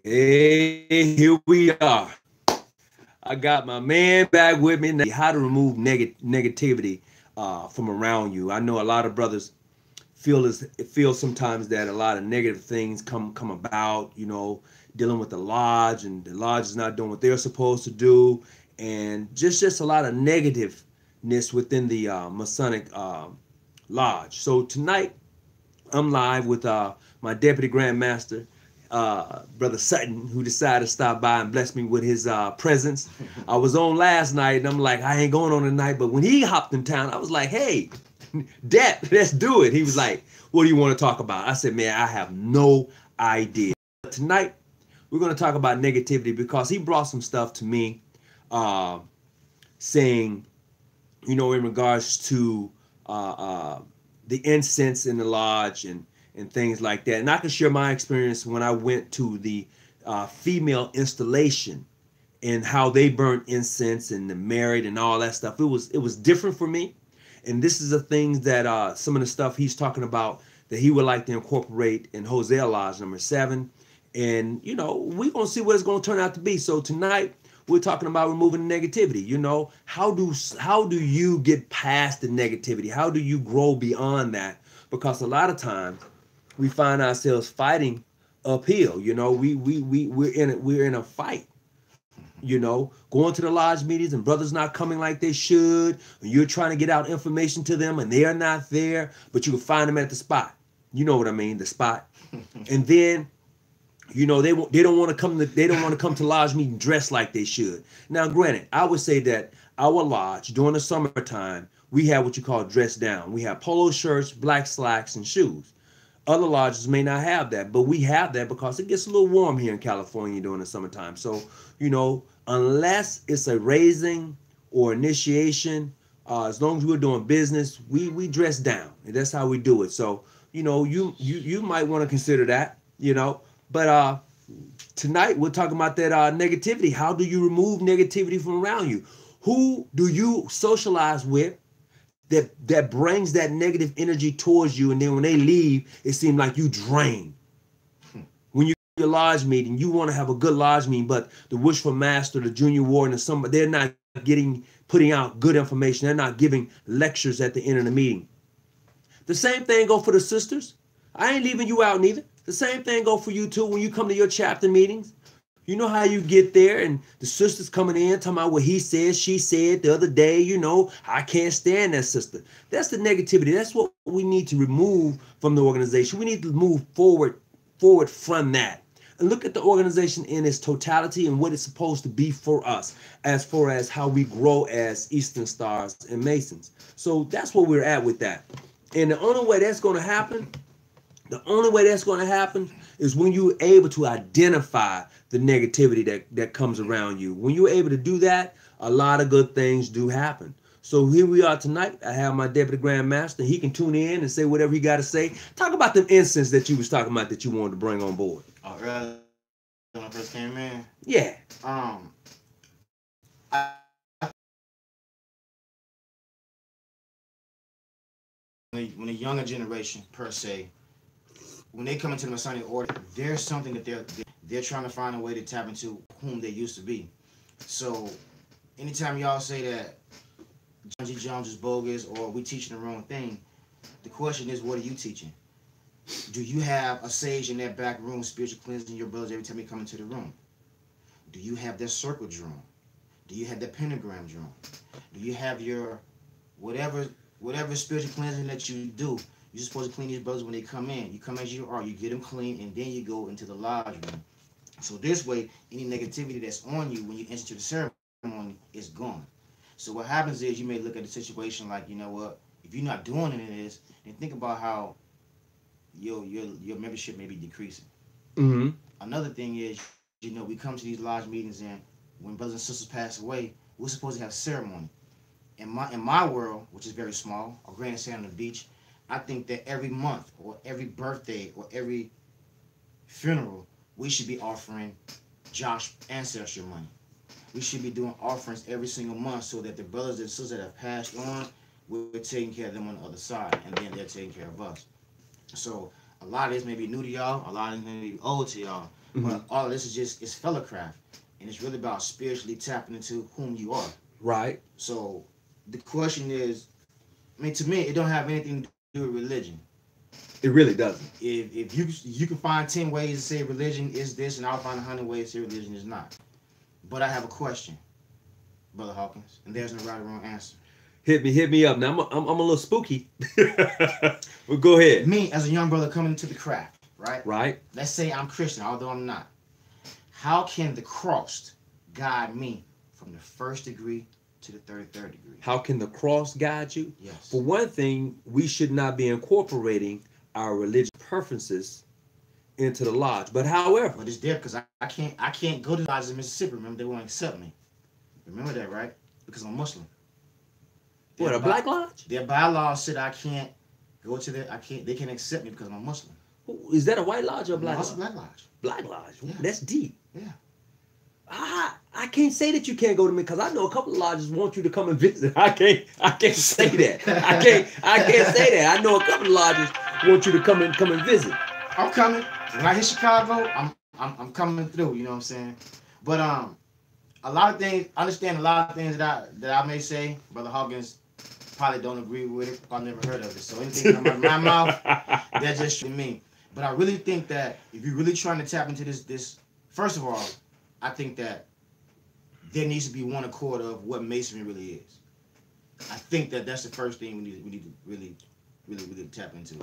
Hey, here we are. I got my man back with me now. How to remove negativity from around you. I know a lot of brothers feel sometimes that a lot of negative things come about. You know, dealing with the lodge, and the lodge is not doing what they're supposed to do, and just a lot of negativeness within the Masonic lodge. So tonight I'm live with my deputy grand master, brother Sutton, who decided to stop by and bless me with his presence. I was on last night, and I'm like, I ain't going on tonight. But when he hopped in town, I was like, hey, Dep, let's do it. He was like, what do you want to talk about? I said, man, I have no idea. Tonight, we're going to talk about negativity because he brought some stuff to me saying, you know, in regards to the incense in the lodge and things like that. And I can share my experience when I went to the female installation and how they burnt incense and the married and all that stuff. It was different for me. And this is the things that some of the stuff he's talking about that he would like to incorporate in Hosea Lodge number 7. And, you know, we're going to see what it's going to turn out to be. So tonight, we're talking about removing the negativity. You know, how do you get past the negativity? How do you grow beyond that? Because a lot of times we find ourselves fighting uphill. You know, we're in a fight. You know, going to the lodge meetings and brothers not coming like they should. And you're trying to get out information to them and they are not there, but you can find them at the spot. You know what I mean, the spot. And then, you know, they don't want to come to lodge meeting dressed like they should. Now, granted, I would say that our lodge during the summertime, we have what you call dress down. We have polo shirts, black slacks, and shoes. Other lodges may not have that, but we have that because it gets a little warm here in California during the summertime. So, you know, unless it's a raising or initiation, as long as we're doing business, we dress down, and that's how we do it. So, you know, you might want to consider that, you know. But tonight we're talking about that negativity. How do you remove negativity from around you? Who do you socialize with that brings that negative energy towards you, and then when they leave, it seems like you drain? When you go to your lodge meeting, you want to have a good lodge meeting, but the wishful master, the junior warden, or somebody, they're not putting out good information. They're not giving lectures at the end of the meeting. The same thing go for the sisters. I ain't leaving you out neither. The same thing go for you too when you come to your chapter meetings. You know how you get there and the sister's coming in talking about what he said, she said the other day, you know, I can't stand that sister. That's the negativity. That's what we need to remove from the organization. We need to move forward from that. And look at the organization in its totality and what it's supposed to be for us as far as how we grow as Eastern Stars and Masons. So that's where we're at with that. And the only way that's going to happen is when you're able to identify the negativity that comes around you. When you're able to do that, a lot of good things do happen. So here we are tonight. I have my deputy grand master. He can tune in and say whatever he got to say. Talk about the incense that you was talking about that you wanted to bring on board. Oh, earlier when I first came in? Yeah. When the younger generation, per se, when they come into the Masonic order, there's something that they're trying to find a way to tap into whom they used to be. So anytime y'all say that John G. Jones is bogus or we teaching the wrong thing, the question is, what are you teaching? Do you have a sage in that back room spiritual cleansing your brothers every time you come into the room? Do you have their circle drawn? Do you have the pentagram drawn? Do you have your whatever spiritual cleansing that you do? You're supposed to clean these brothers when they come in. You come as you are, you get them clean, and then you go into the lodge room. So this way, any negativity that's on you when you enter the ceremony is gone. So what happens is you may look at the situation like, you know what, if you're not doing any of this, then think about how your membership may be decreasing. Mm-hmm. Another thing is, you know, we come to these lodge meetings, and when brothers and sisters pass away, we're supposed to have ceremony. In my world, which is very small, a grand sand on the beach, I think that every month or every birthday or every funeral, we should be offering Josh Ancestor money. We should be doing offerings every single month so that the brothers and sisters that have passed on, we're taking care of them on the other side, and then they're taking care of us. So a lot of this may be new to y'all, a lot of this may be old to y'all, But all of this is just, it's fellowcraft. And it's really about spiritually tapping into whom you are. Right. So the question is, I mean, to me, it don't have anything to do with religion. It really doesn't. If you can find 10 ways to say religion is this, and I'll find 100 ways to say religion is not. But I have a question, Brother Hawkins, and there's no right or wrong answer. Hit me up. Now I'm a little spooky. Well, go ahead. Me, as a young brother coming into the craft, right? Right. Let's say I'm Christian, although I'm not. How can the cross guide me from the first degree to the third degree? How can the cross guide you? Yes. For one thing, we should not be incorporating our religious preferences into the lodge. But however, but it's there because I can't go to the lodge in Mississippi. Remember, they won't accept me. Remember that, right? Because I'm Muslim. What, a black lodge? Their bylaws said I can't go to their, they can't accept me because I'm a Muslim. Is that a white lodge or a black lodge? It's a black lodge. Black lodge. Yeah. That's deep. Yeah. I can't say that you can't go to me because I know a couple of lodges want you to come and visit. I can't say that. I can't say that. I know a couple of lodges want you to come and visit. I'm coming. When I hit Chicago, I'm coming through, you know what I'm saying? But a lot of things, I understand a lot of things that I may say, Brother Hawkins probably don't agree with it. I've never heard of it. So anything that comes out of my mouth, that's just me. But I really think that if you're really trying to tap into this, first of all, I think that there needs to be one accord of what Masonry really is. I think that that's the first thing we need to really tap into.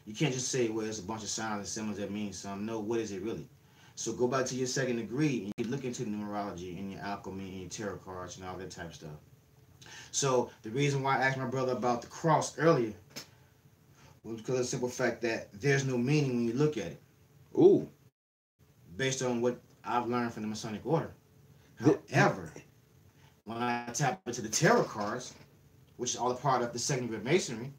You can't just say, well, it's a bunch of signs and symbols that mean something. No, what is it really? So go back to your second degree and you look into numerology and your alchemy and your tarot cards and all that type of stuff. So the reason why I asked my brother about the cross earlier was because of the simple fact that there's no meaning when you look at it. Ooh. Based on what I've learned from the Masonic order. However, when I tap into the tarot cards, which is all a part of the second degree of Masonry,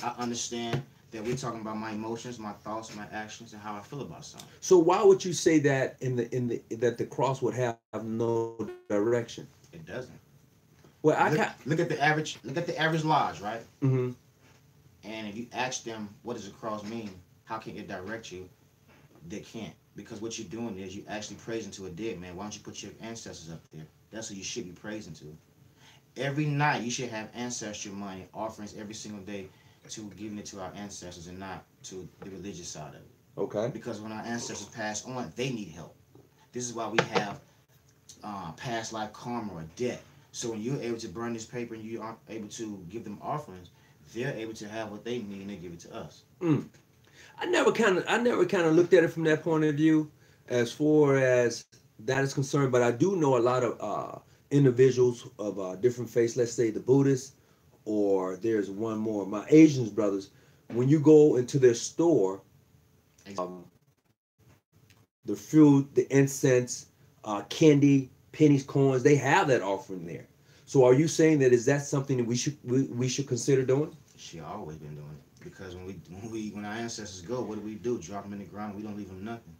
I understand that we're talking about my emotions, my thoughts, my actions, and how I feel about something. So why would you say that that the cross would have no direction? It doesn't. Well, look at the average lodge, right? Mm-hmm. And if you ask them what does the cross mean, how can it direct you? They can't, because what you're doing is you actually praising to a dead man. Why don't you put your ancestors up there? That's who you should be praising to. Every night you should have ancestor money, offerings every single day, to giving it to our ancestors and not to the religious side of it. Okay. Because when our ancestors pass on, they need help. This is why we have past life karma or debt. So when you're able to burn this paper and you are able to give them offerings, they're able to have what they need and they give it to us. I never kind of looked at it from that point of view, as far as that is concerned. But I do know a lot of individuals of different faiths. Let's say the Buddhists, or there's one more, my Asian brothers. When you go into their store, the fruit, the incense, candy, pennies, coins, they have that offering there. So are you saying that is that something that we should consider doing? She always been doing it, because when our ancestors go, what do? Drop them in the ground. We don't leave them nothing.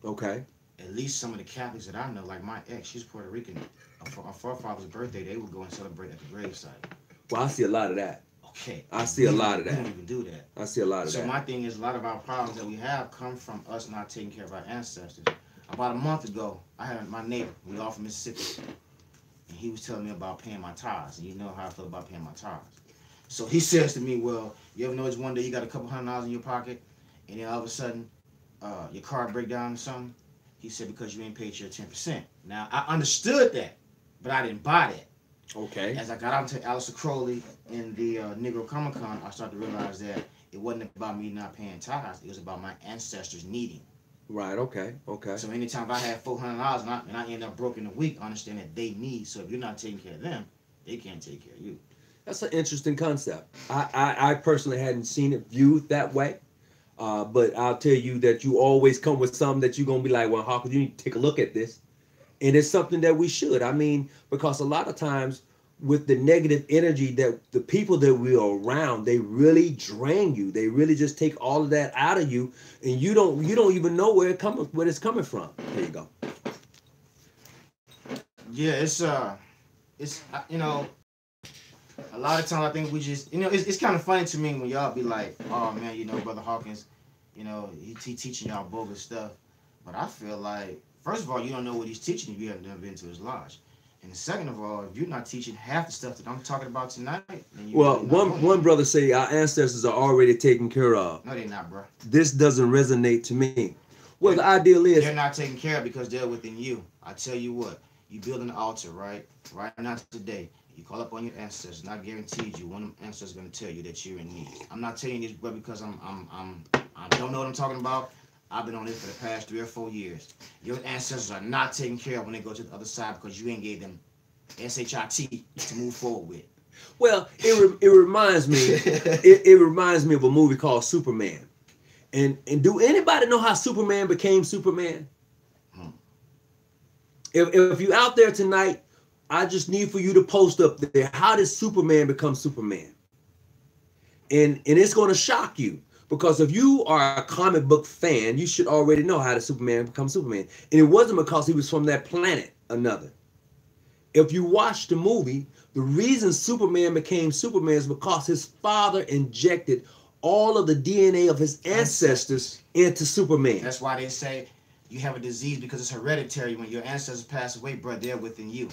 Okay. At least some of the Catholics that I know, like my ex, she's Puerto Rican. For our forefather's birthday, they would go and celebrate at the gravesite. Well, I see a lot of that. Okay. I see a lot of that. We don't even do that. I see a lot of that. So my thing is, a lot of our problems that we have come from us not taking care of our ancestors. About a month ago, I had my neighbor, we all from Mississippi, and he was telling me about paying my tithes, and you know how I feel about paying my tithes. So he says to me, well, you ever notice one day you got a couple $100 in your pocket, and then all of a sudden, your card break down or something? He said, because you ain't paid your 10%. Now, I understood that, but I didn't buy that. Okay. As I got out into Aleister Crowley in the Negro Comic Con, I started to realize that it wasn't about me not paying tithes. It was about my ancestors needing. Right. Okay. Okay. So anytime I had $400 and I end up broke in a week, I understand that they need. So if you're not taking care of them, they can't take care of you. That's an interesting concept. I personally hadn't seen it viewed that way. But I'll tell you that you always come with something that you're going to be like, well, Hawkins, you need to take a look at this. And it's something that we should. I mean, because a lot of times with the negative energy that the people that we are around, they really drain you. They really just take all of that out of you, and you don't even know where it's coming from. There you go. Yeah, it's you know, a lot of times I think we just, you know, it's kind of funny to me when y'all be like, oh man, you know, Brother Hawkins, you know, he teaching y'all bogus stuff. But I feel like, first of all, you don't know what he's teaching if you haven't never been to his lodge. And second of all, if you're not teaching half the stuff that I'm talking about tonight, then you well, really not one brother say our ancestors are already taken care of. No, they're not, bro. This doesn't resonate to me. Well, the ideal is they're not taken care of because they're within you. I tell you what, you build an altar, right? Right now today, you call up on your ancestors, and I guaranteed you, one of them ancestors is gonna tell you that you're in need. I'm not telling you this, bro, because I don't know what I'm talking about. I've been on this for the past 3 or 4 years. Your ancestors are not taken care of when they go to the other side because you ain't gave them SHIT to move forward with. Well, it reminds me it reminds me of a movie called Superman. And do anybody know how Superman became Superman? If you're out there tonight, I just need for you to post up there, how did Superman become Superman? And it's going to shock you. Because if you are a comic book fan, you should already know how did Superman become Superman. And it wasn't because he was from that planet, another. If you watch the movie, the reason Superman became Superman is because his father injected all of the DNA of his ancestors into Superman. That's why they say you have a disease because it's hereditary. When your ancestors pass away, bro, they're within you.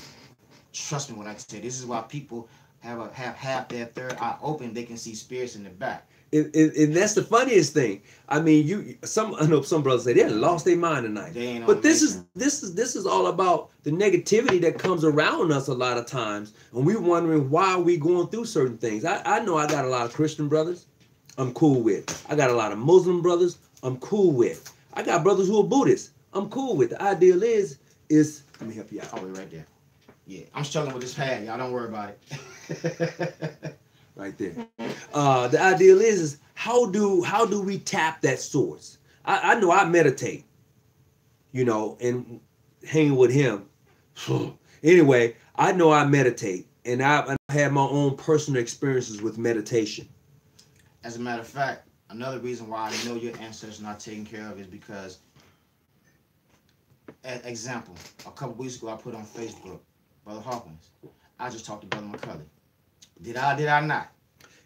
Trust me when I say this is why people have half their third eye open. They can see spirits in the back. And that's the funniest thing. I mean, I know some brothers say they lost their mind tonight. But this is all about the negativity that comes around us a lot of times, and we're wondering why we going through certain things. I know I got a lot of Christian brothers I'm cool with. I got a lot of Muslim brothers I'm cool with. I got brothers who are Buddhists I'm cool with. The ideal is let me help you out. Oh, right there. Yeah, I'm struggling with this pad, y'all. Don't worry about it. Right there. The ideal is how do we tap that source? I know I meditate, and hanging with him. Anyway, I know I meditate, and I had my own personal experiences with meditation. As a matter of fact, another reason why I know your ancestors are not taken care of is because, example, a couple weeks ago I put on Facebook, Brother Hawkins, I just talked to Brother McCully. Did I not?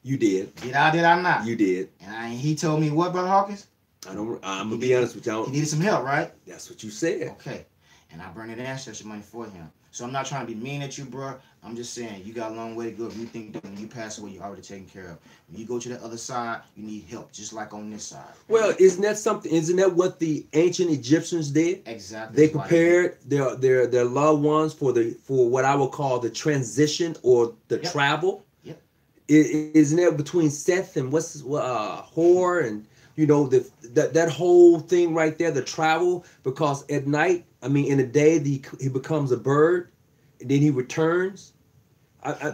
You did. Did I not? You did. And he told me what, Brother Hawkins? I'm gonna be honest with you. He needed some help, right? That's what you said. Okay. And I burned the ancestral money for him. So I'm not trying to be mean at you, bro. I'm just saying you got a long way to go if you think that when you pass away, you're already taken care of. When you go to the other side, you need help, just like on this side. Well, isn't that what the ancient Egyptians did? Exactly. They prepared their loved ones for what I would call the transition or the travel. Yep. Isn't that between Seth and Hor and that whole thing right there, the travel? Because at night, in the day, he becomes a bird, and then he returns.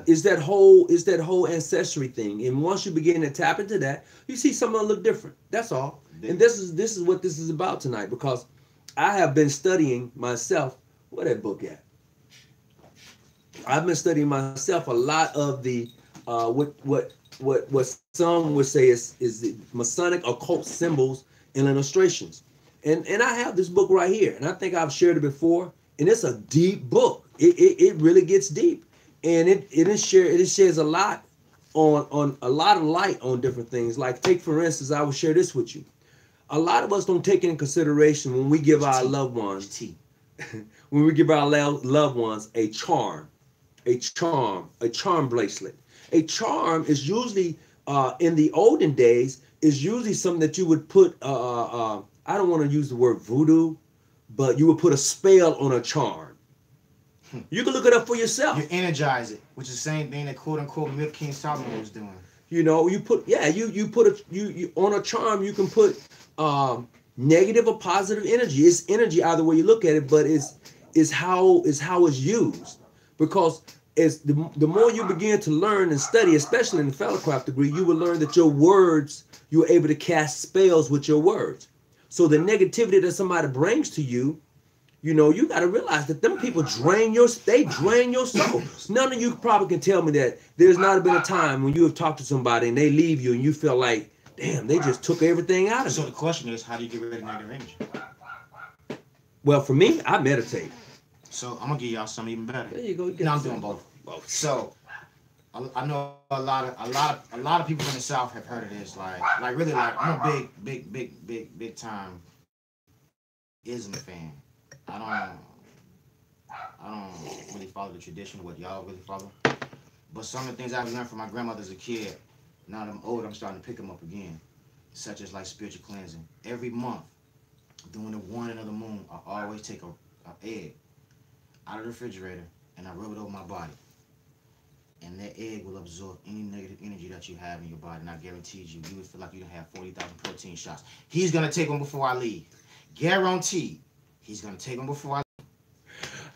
Is that whole ancestry thing? And once you begin to tap into that, you see something look different. That's all. And this is what this is about tonight, because I have been studying myself. Where that book at? I've been studying myself a lot of the what some would say is the Masonic occult symbols and illustrations. And I have this book right here, and I think I've shared it before, and it's a deep book. It really gets deep, and it shares a lot on a lot of light on different things. Like, take for instance, I will share this with you. A lot of us don't take into consideration when we give our loved ones a charm bracelet. A charm is usually in the olden days is usually something that you would put. I don't want to use the word voodoo, but you would put a spell on a charm. You can look it up for yourself. You energize it, which is the same thing that quote unquote Milk King Solomon was doing. You put on a charm. You can put negative or positive energy. It's energy either way you look at it, but it's how it's used. Because the more you begin to learn and study, especially in the fellowcraft degree, you will learn that your words, you're able to cast spells with your words. So the negativity that somebody brings to you, you got to realize that them people drain your soul. None of you probably can tell me that there's not been a time when you have talked to somebody and they leave you and you feel like, damn, they just took everything out of So me. the question is, how do you get rid of negative energy? Well, for me, I meditate. So I'm gonna give y'all something even better. There you go. No, I'm doing both. So I know a lot of people in the South have heard of this. Like I'm a big time ism fan. I don't really follow the tradition, what y'all really follow. But some of the things I've learned from my grandmother as a kid, now that I'm old, I'm starting to pick them up again. Such as like spiritual cleansing. Every month, during the one and of the moon, I always take a egg out of the refrigerator and I rub it over my body. And that egg will absorb any negative energy that you have in your body. And I guarantee you would feel like you don't have 40,000 protein shots. He's going to take them before I leave. Guaranteed. He's going to take them before I leave.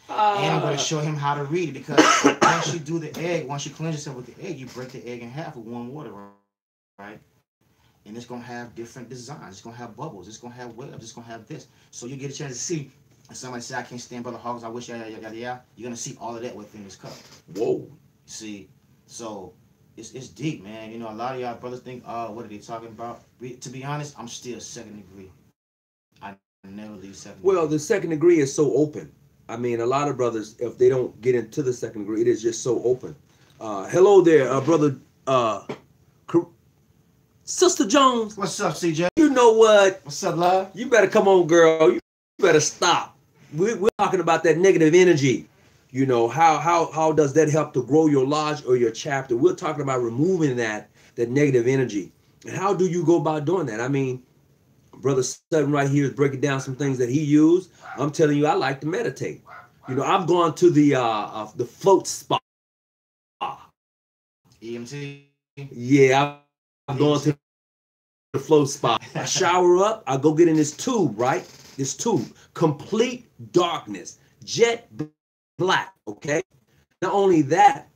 And I'm going to show him how to read it. Because once you do the egg, once you cleanse yourself with the egg, you break the egg in half with warm water, right? And it's going to have different designs. It's going to have bubbles. It's going to have webs. It's going to have this. So you get a chance to see. And somebody say, I can't stand Brother Hogs. I wish, yeah. You're going to see all of that within this cup. Whoa. See, so it's deep, man. You know, a lot of y'all brothers think, oh, what are they talking about? To be honest, I'm still second degree. I never leave second degree. Well, the second degree is so open. I mean, a lot of brothers, if they don't get into the second degree, it is just so open. Hello there, brother. Sister Jones. What's up, CJ? You know what? What's up, love? You better come on, girl. You better stop. We're talking about that negative energy. You know, how does that help to grow your lodge or your chapter? We're talking about removing that negative energy. And how do you go about doing that? I mean, Brother Sutton right here is breaking down some things that he used. I'm telling you, I like to meditate. You know, I've gone to the float spa. EMT? Yeah, I've gone to the float spa. I shower up, I go get in this tube, right? This tube, complete darkness, jet black, okay? Not only that,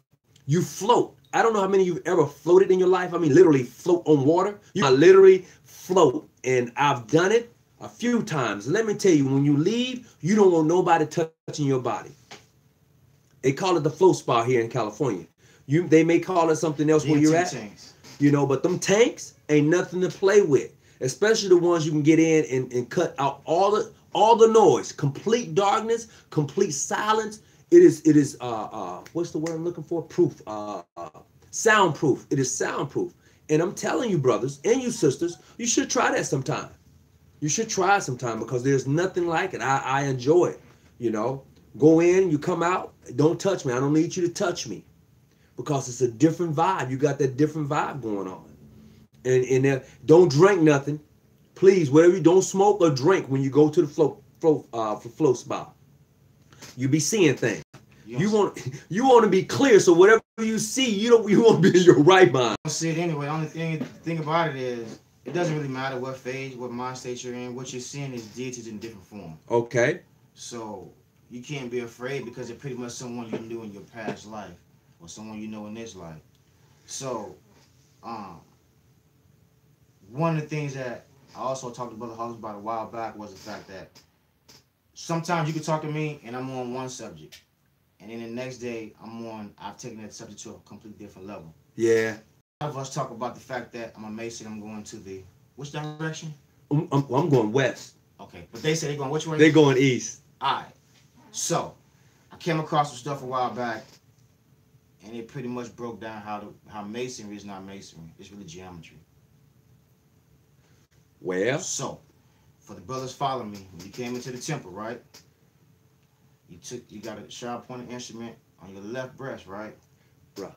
you float. I don't know how many of you have ever floated in your life. I mean, literally float on water. You literally float, and I've done it a few times. Let me tell you, when you leave, you don't want nobody touching your body. They call it the float spa here in California. They may call it something else where you're at. Tanks. You know, but them tanks ain't nothing to play with, especially the ones you can get in and cut out all the noise, complete darkness, complete silence. It is what's the word I'm looking for? Proof. Soundproof. It is soundproof. And I'm telling you, brothers and you sisters, you should try that sometime. You should try it sometime because there's nothing like it. I enjoy it. You know, go in, you come out, don't touch me. I don't need you to touch me because it's a different vibe. You got that different vibe going on. And don't drink nothing. Please, whatever you don't smoke or drink when you go to the float spa. You be seeing things. Yes. You want to be clear, so whatever you see, you want to be in your right mind. I see it anyway. The only thing about it is it doesn't really matter what phase, what mind state you're in. What you're seeing is deities in different form. Okay. So you can't be afraid because they're pretty much someone you knew in your past life or someone you know in this life. So, one of the things that I also talked to Brother Hogs about a while back was the fact that sometimes you can talk to me and I'm on one subject, and then the next day I've taken that subject to a completely different level. Yeah. A lot of us talk about the fact that I'm a Mason. I'm going to which direction? I'm going west. Okay, but they say they're going which way? They're going east. All right. So I came across some stuff a while back, and it pretty much broke down how Masonry is not Masonry. It's really geometry. Well, so for the brothers following me, when you came into the temple, right? You got a sharp pointed instrument on your left breast, right? Bruh,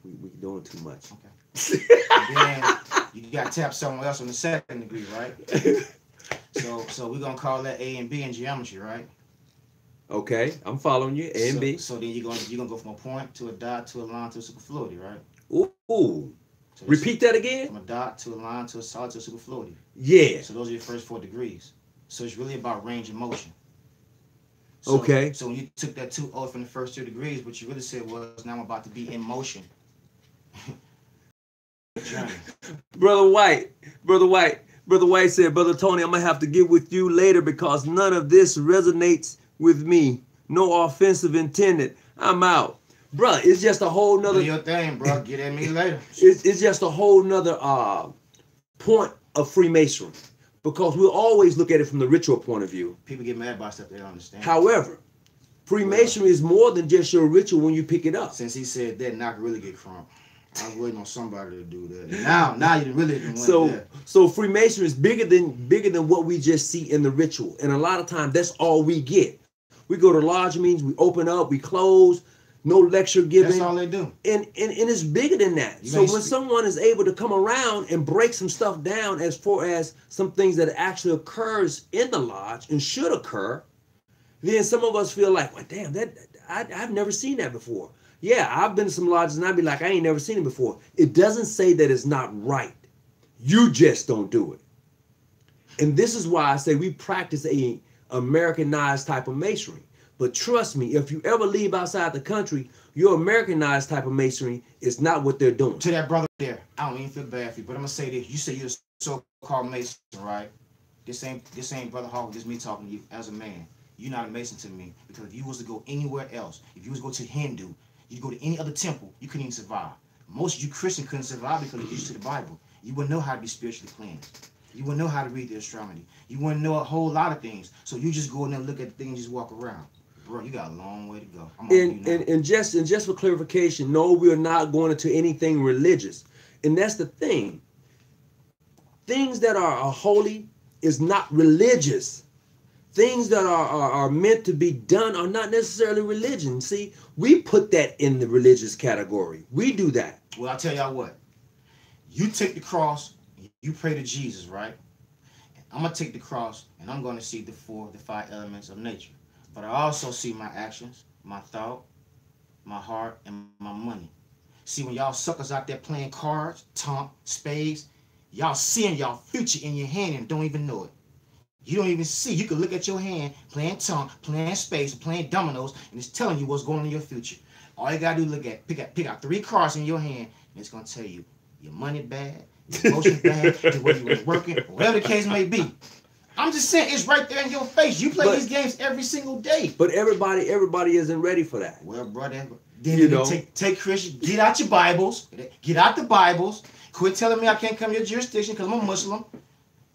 we doing too much. Okay. And then you got tapped somewhere else on the second degree, right? So we're gonna call that A and B in geometry, right? Okay, I'm following you. A and B. So then you're gonna go from a point to a dot to a line to a superfluity, right? Ooh. So repeat that again. From a dot to a line to a solid to a superfluity. Yeah. So those are your first 4 degrees. So it's really about range of motion. So, okay. So when you took that 2 off from the first 2 degrees, what you really said was, now I'm about to be in motion. Brother White said, Brother Tony, I'm going to have to get with you later because none of this resonates with me. No offensive intended. I'm out. Bruh, it's just a whole nother... Do your thing, bro. Get at me later. It's just a whole nother point of Freemasonry. Because we'll always look at it from the ritual point of view. People get mad about stuff they don't understand. However, Freemasonry is more than just your ritual when you pick it up. Since he said that, not really get crunk. I was waiting on somebody to do that. Now you really didn't So there. so Freemasonry is bigger than what we just see in the ritual, and a lot of times that's all we get. We go to lodge meetings, we open up, we close, no lecture giving. That's all they do. And it's bigger than that. So when someone is able to come around and break some stuff down as far as some things that actually occurs in the lodge and should occur, then some of us feel like, well, damn, I've never seen that before. Yeah, I've been to some lodges and I'd be like, I ain't never seen it before. It doesn't say that it's not right. You just don't do it. And this is why I say we practice a Americanized type of masonry. But trust me, if you ever leave outside the country, your Americanized type of masonry is not what they're doing. To that brother there, I don't even feel bad for you, but I'm gonna say this. You say you're a so-called Mason, right? This ain't Brother Hawk, this me talking to you as a man. You're not a Mason to me, because if you was to go anywhere else, if you was to go to Hindu, you go to any other temple, you couldn't even survive. Most of you Christians couldn't survive because you're used to the Bible. You wouldn't know how to be spiritually cleansed. You wouldn't know how to read the astronomy. You wouldn't know a whole lot of things. So you just go in there and look at the things and just walk around. Bro, you got a long way to go. And just for clarification, no, we're not going into anything religious. And that's the thing. Things that are holy is not religious. Things that are meant to be done are not necessarily religion. See, we put that in the religious category. We do that. Well, I'll tell y'all what. You take the cross, you pray to Jesus, right? And I'm going to take the cross, and I'm going to see the 5 elements of nature. But I also see my actions, my thought, my heart, and my money. See, when y'all suckers out there playing cards, tonk, spades, y'all seeing y'all future in your hand and don't even know it. You don't even see. You can look at your hand playing tonk, playing spades, playing dominoes, and it's telling you what's going on in your future. All you gotta do is look at, pick out 3 cards in your hand, and it's gonna tell you your money bad, your emotions bad, whether you was working, whatever the case may be. I'm just saying, it's right there in your face. You play these games every single day. But everybody isn't ready for that. Well, brother, then take Christian, get out your Bibles, get out the Bibles, quit telling me I can't come to your jurisdiction because I'm a Muslim,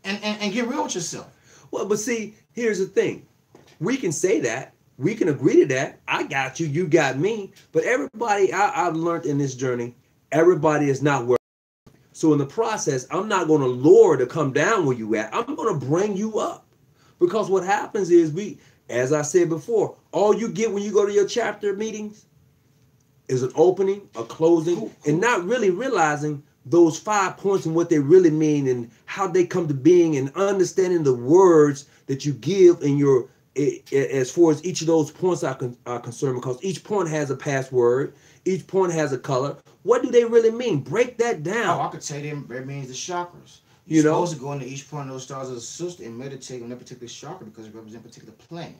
and get real with yourself. Well, but see, here's the thing. We can say that. We can agree to that. I got you. You got me. But everybody, I've learned in this journey, everybody is not where. So in the process, I'm not going to lure to come down where you at. I'm going to bring you up. Because what happens is as I said before, all you get when you go to your chapter meetings is an opening, a closing, and not really realizing those 5 points and what they really mean and how they come to being and understanding the words that you give in your, as far as each of those points are concerned, because each point has a password, each point has a color. What do they really mean? Break that down. Oh, I could tell them it means the chakras. You're supposed to go into each point of those stars as a sister and meditate on that particular chakra because it represents a particular planet.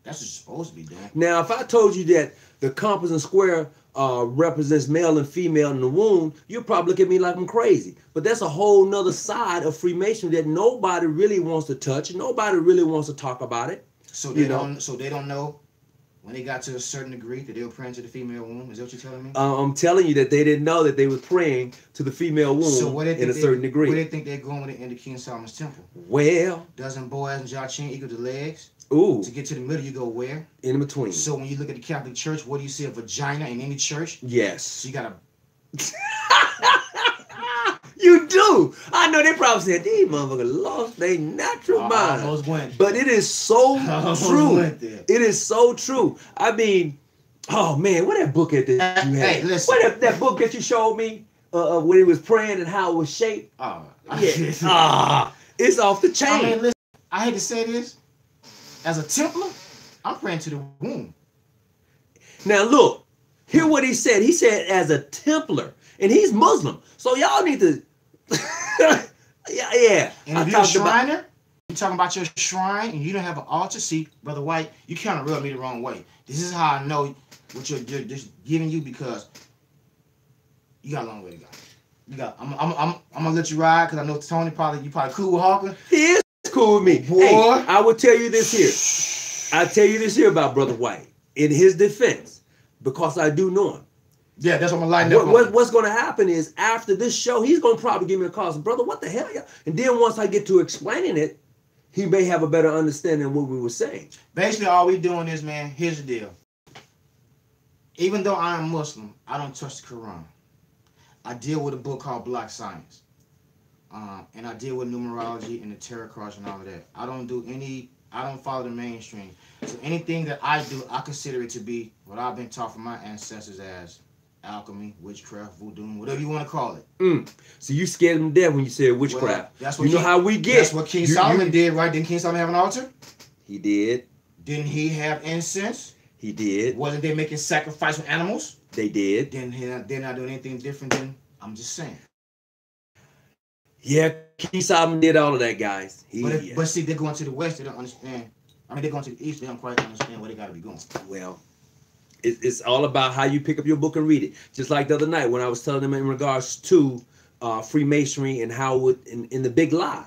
That's what you're supposed to be doing. Now, if I told you that the compass and square represents male and female in the womb, you'll probably look at me like I'm crazy. But that's a whole nother side of Freemasonry that nobody really wants to touch. Nobody really wants to talk about it. So they don't know when they got to a certain degree that they were praying to the female womb. Is that what you're telling me? I'm telling you that they didn't know that they were praying to the female womb in a certain degree. Where they think they're going with it in the King Solomon's temple? Well, doesn't Boaz and Jachin equal the legs? Ooh. To get to the middle, you go where? In between. So when you look at the Catholic Church, what do you see? A vagina in any church? Yes. So you got to... You do. I know they probably said, these motherfuckers lost their natural mind. But it is so true. It is so true. I mean, oh man, what that book that you had? Hey, listen. What that book that you showed me when he was praying and how it was shaped? Oh, yeah. It's off the chain. I mean, listen, I hate to say this. As a Templar, I'm praying to the womb. Now look, hear what he said. He said as a Templar, and he's Muslim. So y'all need to, yeah. And if you're a Shriner, you're talking about your shrine, and you don't have an altar. See, Brother White, you kind of rubbed me the wrong way. This is how I know what you're just giving you because you got a long way to go. I'm gonna let you ride because I know Tony you probably cool with Hawker. He is cool with me. Boy. Hey, I will tell you this here. I'll tell you this here about Brother White. In his defense, because I do know him. Yeah, that's what I'm lining up. What's going to happen is after this show, he's going to probably give me a call. So, brother, what the hell? And then once I get to explaining it, he may have a better understanding of what we were saying. Basically, all we doing is, man, here's the deal. Even though I am Muslim, I don't touch the Quran. I deal with a book called Black Science. And I deal with numerology and the tarot cards and all of that. I don't follow the mainstream. So anything that I do, I consider it to be what I've been taught from my ancestors as alchemy, witchcraft, voodoo, whatever you want to call it. So you scared them dead when you said witchcraft. Well, that's what you know how we get. That's what King Solomon did, right? Didn't King Solomon have an altar? He did. Didn't he have incense? He did. Wasn't they making sacrifice with animals? They did. Then they're not doing anything different than, I'm just saying. Yeah, King Solomon did all of that, guys. But see, they're going to the west, they don't understand. I mean, they're going to the east, they don't quite understand where they got to be going. Well, it's all about how you pick up your book and read it. Just like the other night when I was telling them in regards to Freemasonry and how in the big lie.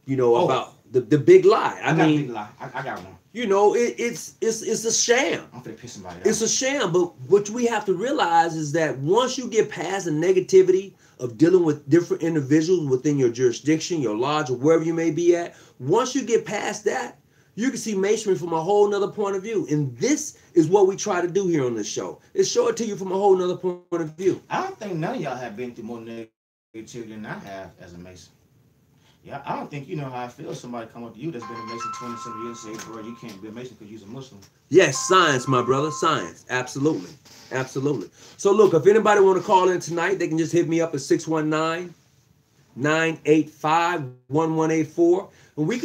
You know, about the big lie. I mean, big lie. I got one. You know, it's a sham. I'm finna piss somebody off. It's a sham, but what we have to realize is that once you get past the negativity of dealing with different individuals within your jurisdiction, your lodge, or wherever you may be at, once you get past that, you can see Masonry from a whole nother point of view. And this is what we try to do here on this show. Is show it to you from a whole nother point of view. I don't think none of y'all have been through more negativity than I have as a Mason. Yeah, I don't think you know how I feel. Somebody come up to you that's been a Mason 20-some years and say, bro, you can't be a Mason because you're a Muslim. Yes, science, my brother, science. Absolutely. Absolutely. So look, if anybody want to call in tonight, they can just hit me up at 619-985-1184. And we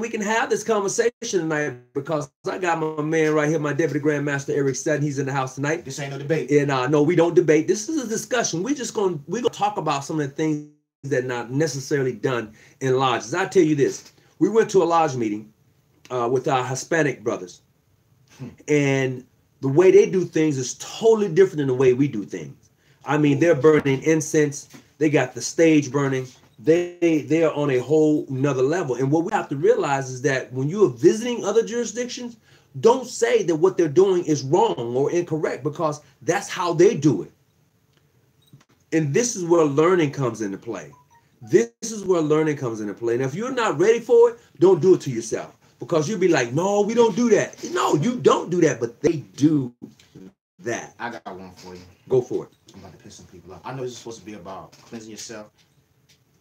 can have this conversation tonight because I got my man right here, my Deputy Grand Master Eric Sutton. He's in the house tonight. This ain't no debate. And no, we don't debate. This is a discussion. We're gonna talk about some of the things that are not necessarily done in lodges. I tell you this, we went to a lodge meeting with our Hispanic brothers, and the way they do things is totally different than the way we do things. I mean, they're burning incense, they got the stage burning, they're on a whole nother level. And what we have to realize is that when you are visiting other jurisdictions, don't say that what they're doing is wrong or incorrect, because that's how they do it. And this is where learning comes into play. This is where learning comes into play. And if you're not ready for it, don't do it to yourself. Because you'll be like, no, we don't do that. No, you don't do that, but they do that. I got one for you. Go for it. I'm about to piss some people off. I know this is supposed to be about cleansing yourself.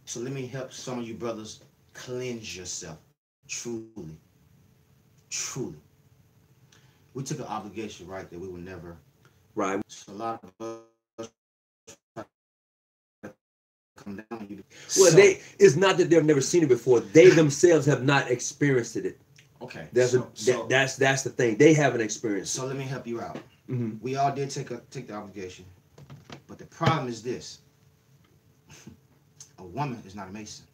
So let me help some of you brothers cleanse yourself. Truly. Truly. We took an obligation, right, that we would never. Right. So a lot of us come down on you. Well, it's not that they've never seen it before. They themselves have not experienced it. Okay. That's the thing. They haven't experienced it. So let me help you out. Mm-hmm. We all did take the obligation. But the problem is this. A woman is not a Mason.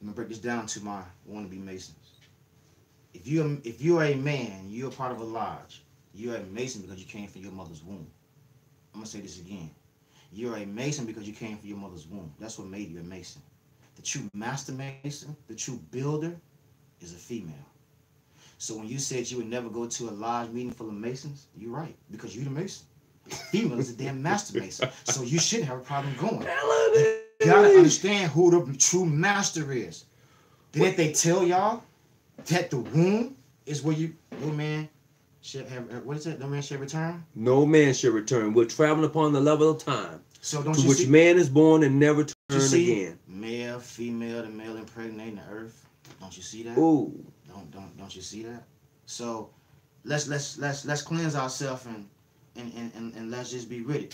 I'm gonna break this down to my wannabe Masons. If you're a man, you're a part of a lodge, you're a Mason because you came from your mother's womb. I'm gonna say this again. You're a Mason because you came from your mother's womb. That's what made you a Mason. The true master Mason, the true builder, is a female. So when you said you would never go to a lodge meeting full of Masons, you're right, because you're the Mason. The female is a damn master Mason. So you shouldn't have a problem going. You gotta understand who the true master is. Didn't they tell y'all that the womb is where no man should have, what is it? No man should return? No man should return. We're traveling upon the level of time. So don't to you which see, man is born and never turn again. Male, female, the male impregnating the earth. Don't you see that? Ooh. Don't you see that? So let's cleanse ourselves and let's just be ready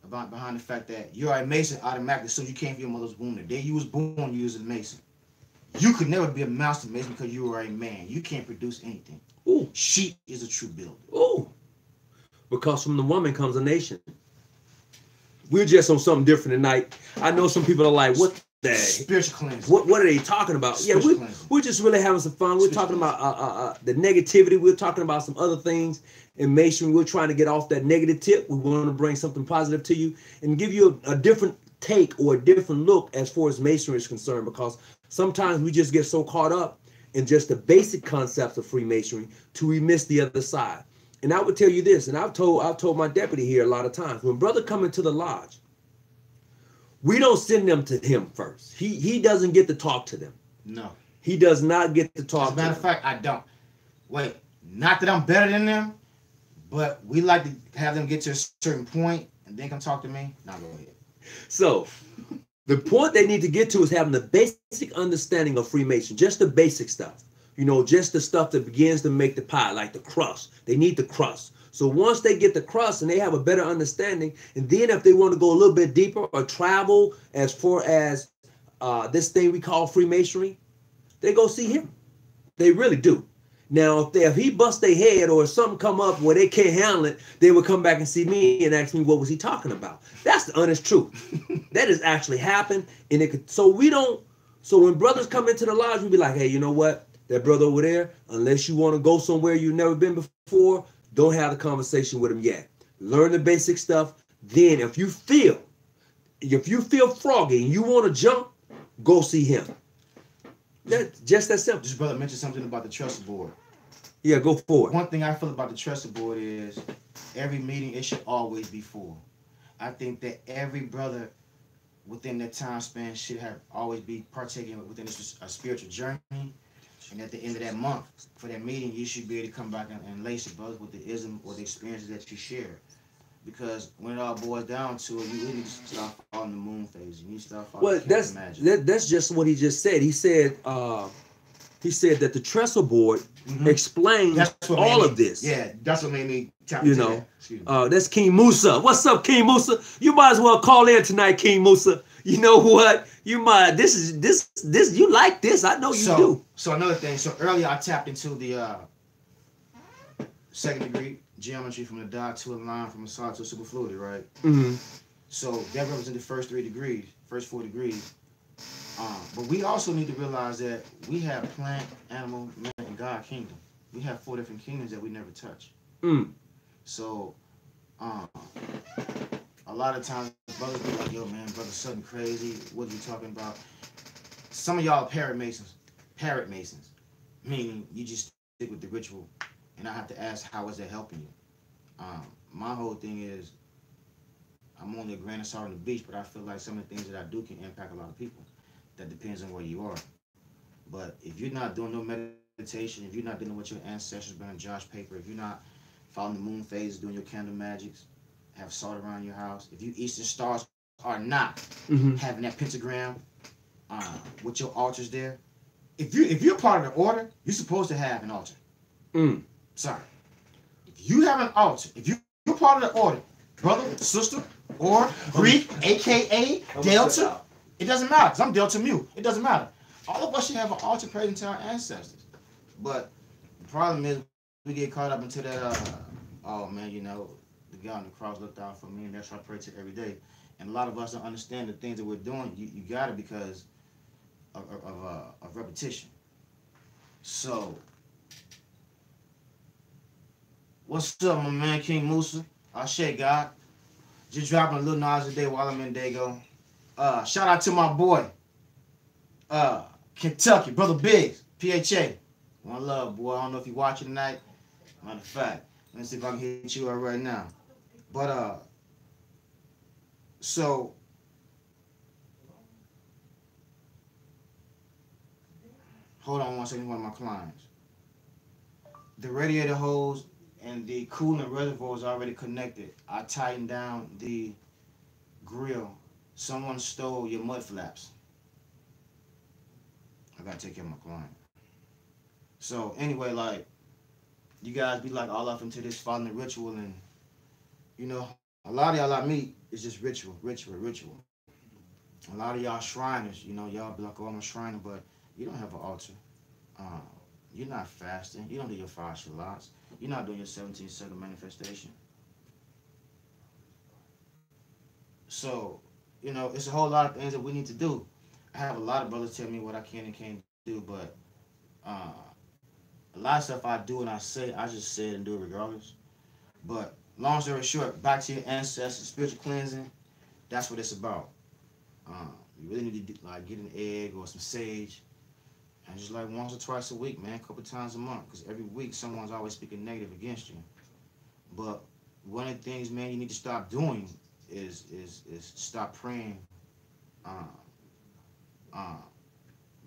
behind the fact that you're a Mason automatically. So you came from your mother's womb. The day you was born, you was a Mason. You could never be a master Mason because you are a man. You can't produce anything. Ooh. She is a true builder. Ooh. Because from the woman comes a nation. We're just on something different tonight. I know some people are like, what the spiritual cleansing. What are they talking about? Spiritual We're just really having some fun. We're talking about the negativity. We're talking about some other things in Masonry. We're trying to get off that negative tip. We want to bring something positive to you and give you a different take or a different look as far as Masonry is concerned, because sometimes we just get so caught up in just the basic concepts of Freemasonry till we miss the other side. And I would tell you this, and I've told my deputy here a lot of times, when brother come into the lodge, we don't send them to him first. He doesn't get to talk to them. No. He does not get to talk to them. As a matter of fact, I don't. Wait, not that I'm better than them, but we like to have them get to a certain point, and then come talk to me. Now go ahead. So the point they need to get to is having the basic understanding of Freemason, just the basic stuff. You know, just the stuff that begins to make the pie, like the crust. They need the crust. So once they get the crust and they have a better understanding, and then if they want to go a little bit deeper or travel as far as this thing we call Freemasonry, they go see him. They really do. Now, if he busts their head or something come up where they can't handle it, they would come back and see me and ask me what was he talking about. That's the honest truth. That has actually happened, and it could. So we don't. So when brothers come into the lodge, we be like, hey, you know what? That brother over there, unless you want to go somewhere you've never been before, don't have the conversation with him yet. Learn the basic stuff. Then, if you feel froggy and you want to jump, go see him. That's just that simple. This brother mentioned something about the Trestle board. Yeah, go for it. One thing I feel about the Trestle board is every meeting, it should always be full. I think that every brother within that time span should have always be partaking within a spiritual journey. And at the end of that month, for that meeting, you should be able to come back and lace your brothers with the ism or the experiences that you share. Because when it all boils down to it, you really need to start following the moon phase. You need to start following the magic. That's just what he just said. He said that the Trestle board explains all of this. Yeah, that's what made me tap into that. That's King Musa. What's up, King Musa? You might as well call in tonight, King Musa. You know what? You might. This. You like this? I know you do. So another thing. So earlier I tapped into the second degree geometry from the dot to a line from a solid to a superfluid, right? Mm-hmm. So that represents the first 3 degrees, first 4 degrees. But we also need to realize that we have plant, animal, man, and God kingdom. We have 4 different kingdoms that we never touch. So, a lot of times brothers be like, yo, man, brother Sutton crazy. What are you talking about? Some of y'all are parrot masons, meaning you just stick with the ritual. And I have to ask, how is that helping you? My whole thing is, I'm only a grain of salt on the beach, but I feel like some of the things that I do can impact a lot of people. That depends on where you are. But if you're not doing no meditation, if you're not dealing with your ancestors, burning Josh paper, if you're not following the moon phases, doing your candle magics, have salt around your house, if you Eastern stars are not having that pentagram with your altars there, if you're part of the order, you're supposed to have an altar. Sorry. If you have an altar, if you're part of the order, brother, sister, or Greek, aka Delta, it doesn't matter, because I'm Delta Mu. It doesn't matter. All of us should have an altar praying to our ancestors. But the problem is we get caught up into that, oh man, you know, the guy on the cross looked out for me, and that's what I pray to every day. And a lot of us don't understand the things that we're doing. You got it because of repetition. So, what's up, my man, King Musa? I shake God. Just dropping a little knowledge today while I'm in Dago. Shout out to my boy, Kentucky, Brother Biggs, PHA. One love, boy. I don't know if you're watching tonight. Matter of fact, let me see if I can hit you up right now. But, so, hold on one second, one of my clients. The radiator hose and the coolant reservoir is already connected. I tightened down the grill. Someone stole your mud flaps. I gotta take care of my client. So anyway, like, you guys be like all up into this following the ritual, and you know, a lot of y'all like me, it's just ritual. A lot of y'all Shriners, you know, y'all be like, oh, I'm a Shriner, but you don't have an altar. You're not fasting. You don't do your 5 shalats. You're not doing your 17-second manifestation. So, you know, it's a whole lot of things that we need to do. I have a lot of brothers tell me what I can and can't do, but a lot of stuff I do and I say, I just say it and do it regardless. But long story short, back to your ancestors, spiritual cleansing, that's what it's about. You really need to like get an egg or some sage, and just like once or twice a week, man, a couple times a month, because every week someone's always speaking negative against you. But one of the things, man, you need to stop doing is stop praying.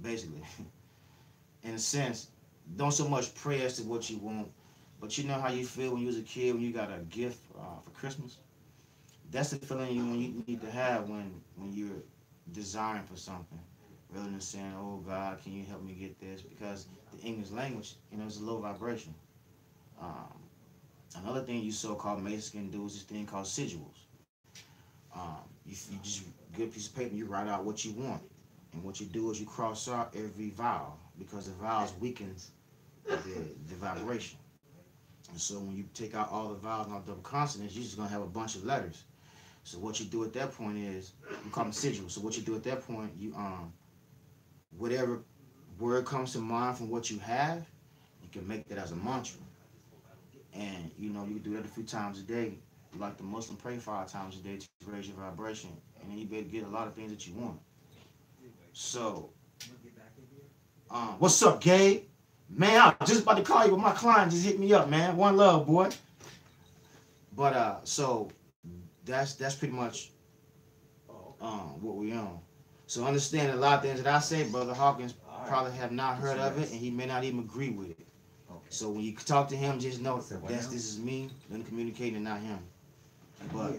Basically, in a sense, don't so much pray as to what you want, but you know how you feel when you was a kid when you got a gift for Christmas. that's the feeling you need to have when you're desiring for something, rather than saying, "Oh God, can you help me get this?" Because the English language, you know, is a low vibration. Um, Another thing you so-called Masons can do is this thing called sigils. You just get a piece of paper and you write out what you want, and what you do is you cross out every vowel, because the vowels weakens the vibration. And so when you take out all the vowels and all the double consonants, you're just gonna have a bunch of letters. So what you do at that point is, we call them sigils. So what you do at that point, you whatever word comes to mind from what you have, you can make that as a mantra. And you know, you can do that a few times a day. Like the Muslim pray 5 times a day to raise your vibration, and then you better get a lot of things that you want. So, what's up, Gabe? Man, I was just about to call you, but my client just hit me up, man. One love, boy. But so that's pretty much what we on. So understand a lot of things that I say, Brother Hawkins probably have not heard of it, and he may not even agree with it. So when you talk to him, just know this is me, them communicating, and not him. But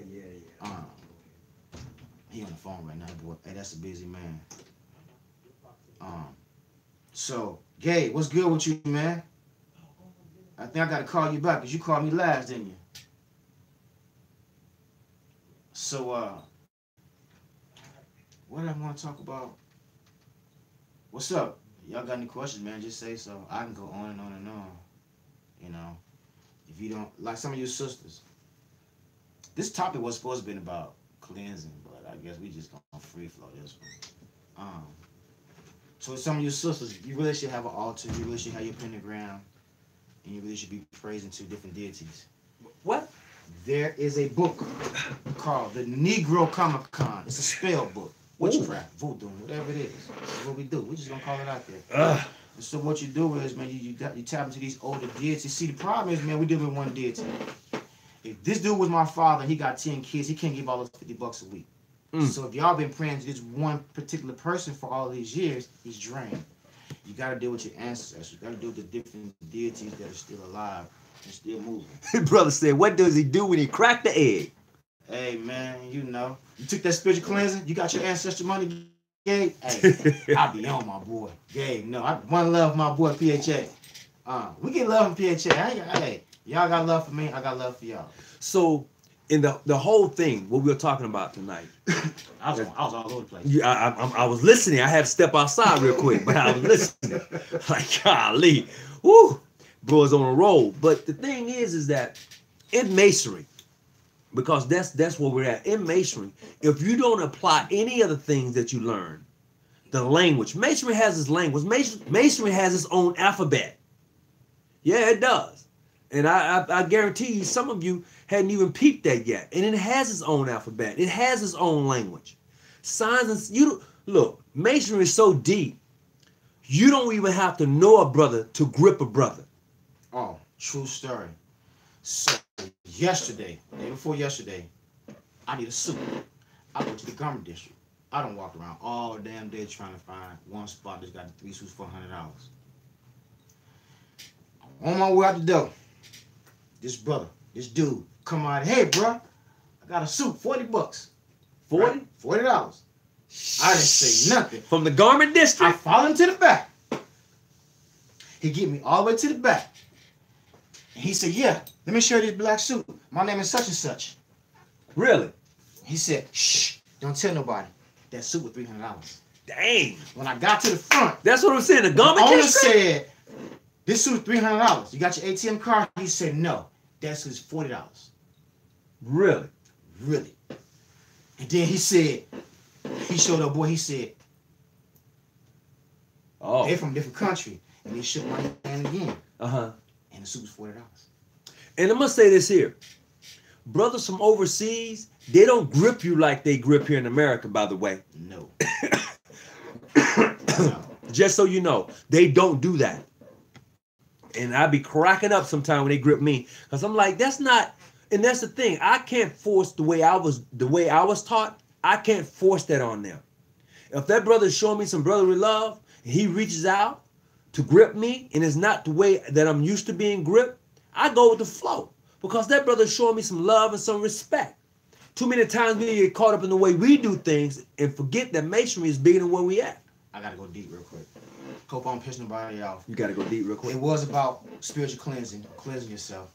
he on the phone right now, boy. Hey, that's a busy man. So Gabe, what's good with you, man? I think I gotta call you back because you called me last, didn't you? So what do I want to talk about? What's up? Y'all got any questions, man? Just say so. I can go on and on and on. You know, if you don't, like some of you sisters, this topic was supposed to be about cleansing, but I guess we just gonna free flow this one. So some of you sisters, you really should have an altar. You really should have your pentagram, and you really should be praising to different deities. What? There is a book called the Negro Comic Con. It's a spell book. Witchcraft, voodoo, whatever it is. That's what we do. We're just gonna call it out there. And so what you do is, man, you tap into these older deities. See, the problem is, man, we deal with one deity. If this dude was my father and he got 10 kids, he can't give all those $50 a week. So if y'all been praying to this one particular person for all these years, he's drained. You got to deal with your ancestors. You got to deal with the different deities that are still alive and still moving. Brother said, what does he do when he cracked the egg? Hey, man, you know. You took that spiritual cleansing. You got your ancestor money, Gabe? Hey, I be on my boy. Gabe, no. One love my boy, PHA. We get love from PHA. Hey, y'all got love for me. I got love for y'all. So, in the whole thing, what we were talking about tonight. I was all over the place. Yeah, I was listening. I had to step outside real quick, but I was listening. Like, golly. Woo. Bro's on a roll. But the thing is that in Masonry, because that's where we're at. In Masonry, if you don't apply any of the things that you learn, the language, Masonry has its language. Masonry has its own alphabet. Yeah, it does. And I guarantee you, some of you hadn't even peeped that yet. And it has its own alphabet. It has its own language. Signs and look, Masonry is so deep, you don't even have to know a brother to grip a brother. Oh, true story. So yesterday, day before yesterday, I need a suit. I go to the garment district. I don't walk around all damn day trying to find one spot that's got 3 suits for $100. On my way out the door, this brother, this dude, come out. Hey, bro, I got a suit, $40. 40? Right? $40. I didn't say nothing. From the garment district? I fall into the back. He get me all the way to the back. And he said, yeah, let me show you this black suit. My name is such and such. Really? He said, shh, don't tell nobody. That suit was $300. Dang. When I got to the front, that's what I'm saying. The garment owner district said, this suit is $300. You got your ATM card? He said, no. That suit is $40. Really? Really. And then he said, he showed up, boy, he said, oh, they're from a different country. And he shook my hand again. Uh-huh. And the suit was $40. And I must say this here. Brothers from overseas, they don't grip you like they grip here in America, by the way. No. Just so you know, they don't do that. And I be cracking up sometimes when they grip me. Because I'm like, that's not, and that's the thing. I can't force the way I was taught. I can't force that on them. If that brother is showing me some brotherly love, and he reaches out to grip me, and it's not the way that I'm used to being gripped, I go with the flow. Because that brother is showing me some love and some respect. Too many times we get caught up in the way we do things and forget that Masonry is bigger than where we at. I gotta go deep real quick. Hope I don't piss nobody off. You gotta go deep real quick. It was about spiritual cleansing yourself.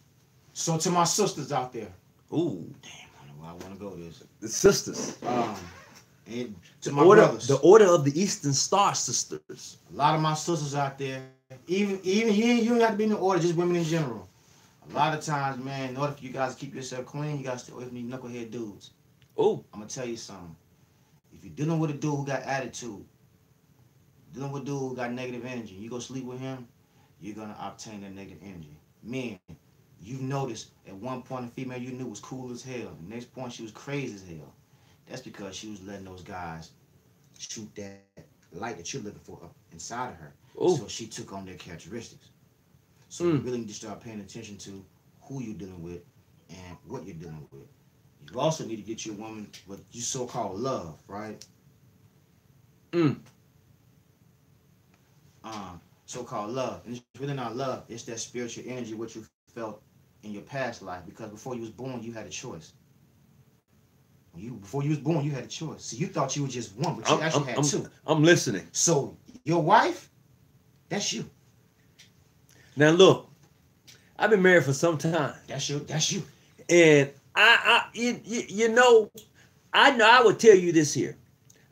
So to my sisters out there. Ooh. Damn, I don't know where I want to go with this. The sisters. And to my brothers. The Order of the Eastern Star Sisters. A lot of my sisters out there, even here, you don't have to be in the order, just women in general. A lot of times, man, in order for you guys to keep yourself clean, you got to stay away from these knucklehead dudes. Oh. I'm going to tell you something. If you're dealing with a dude who got attitude, dealing with a dude who got negative energy, you go sleep with him, you're going to obtain that negative energy. Men, you've noticed at one point a female you knew was cool as hell. The next point she was crazy as hell. That's because she was letting those guys shoot that light that you're looking for up inside of her. Ooh. So she took on their characteristics. So you really need to start paying attention to who you're dealing with and what you're dealing with. You also need to get your woman what you so-called love, right? So-called love. And it's really not love. It's that spiritual energy, what you felt in your past life. Because before you was born, you had a choice. Before you was born, you had a choice. So you thought you were just one, but you actually had two. I'm listening. So your wife, that's you. Now look, I've been married for some time. That's you. And you know, I would tell you this here.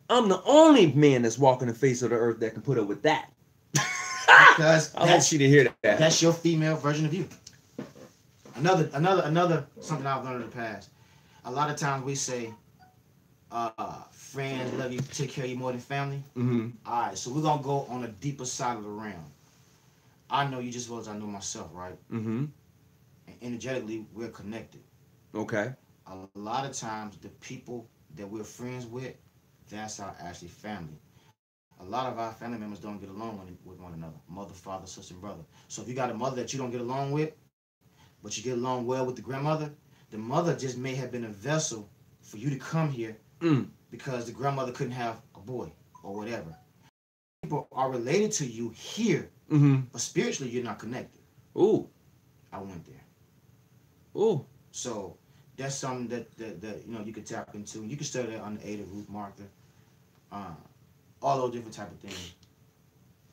I'm the only man that's walking the face of the earth that can put up with that. Because I want you to hear that. That's your female version of you. Another something I've learned in the past. A lot of times we say, friends love you, take care of you more than family. Mm-hmm. All right, so we're going to go on a deeper side of the realm. I know you just as well as I know myself, right? Mm-hmm. And energetically, we're connected. Okay. A lot of times, the people that we're friends with, that's our actually family. A lot of our family members don't get along with one another. Mother, father, sister, brother. So if you got a mother that you don't get along with, but you get along well with the grandmother, the mother just may have been a vessel for you to come here because the grandmother couldn't have a boy or whatever. People are related to you here, but spiritually you're not connected. Ooh. I went there. Ooh. So that's something that you know you could tap into. You can study that on the Ada Root Marker. All those different type of things.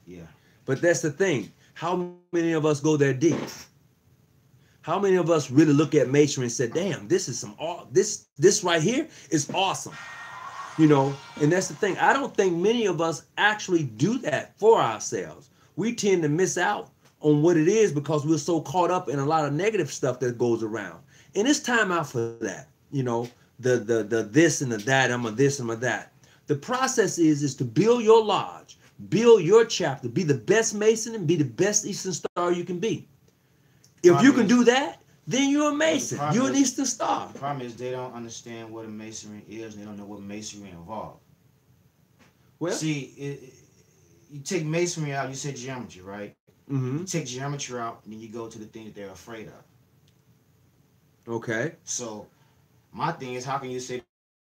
Yeah. But that's the thing. How many of us go that deep? How many of us really look at Masonry and say, damn, this is this right here is awesome. You know, and that's the thing. I don't think many of us actually do that for ourselves. We tend to miss out on what it is because we're so caught up in a lot of negative stuff that goes around. And it's time out for that. You know, the this and the that, I'm a this and I'm a that. The process is to build your lodge, build your chapter, be the best Mason and be the best Eastern Star you can be. If you can do that, then you're a Mason. You're an Eastern Star. The problem is they don't understand what a Masonry is. And they don't know what Masonry involves. Well, see, you take Masonry out, you say geometry, right? Mm-hmm. You take geometry out, and then you go to the thing that they're afraid of. Okay. So my thing is, how can you say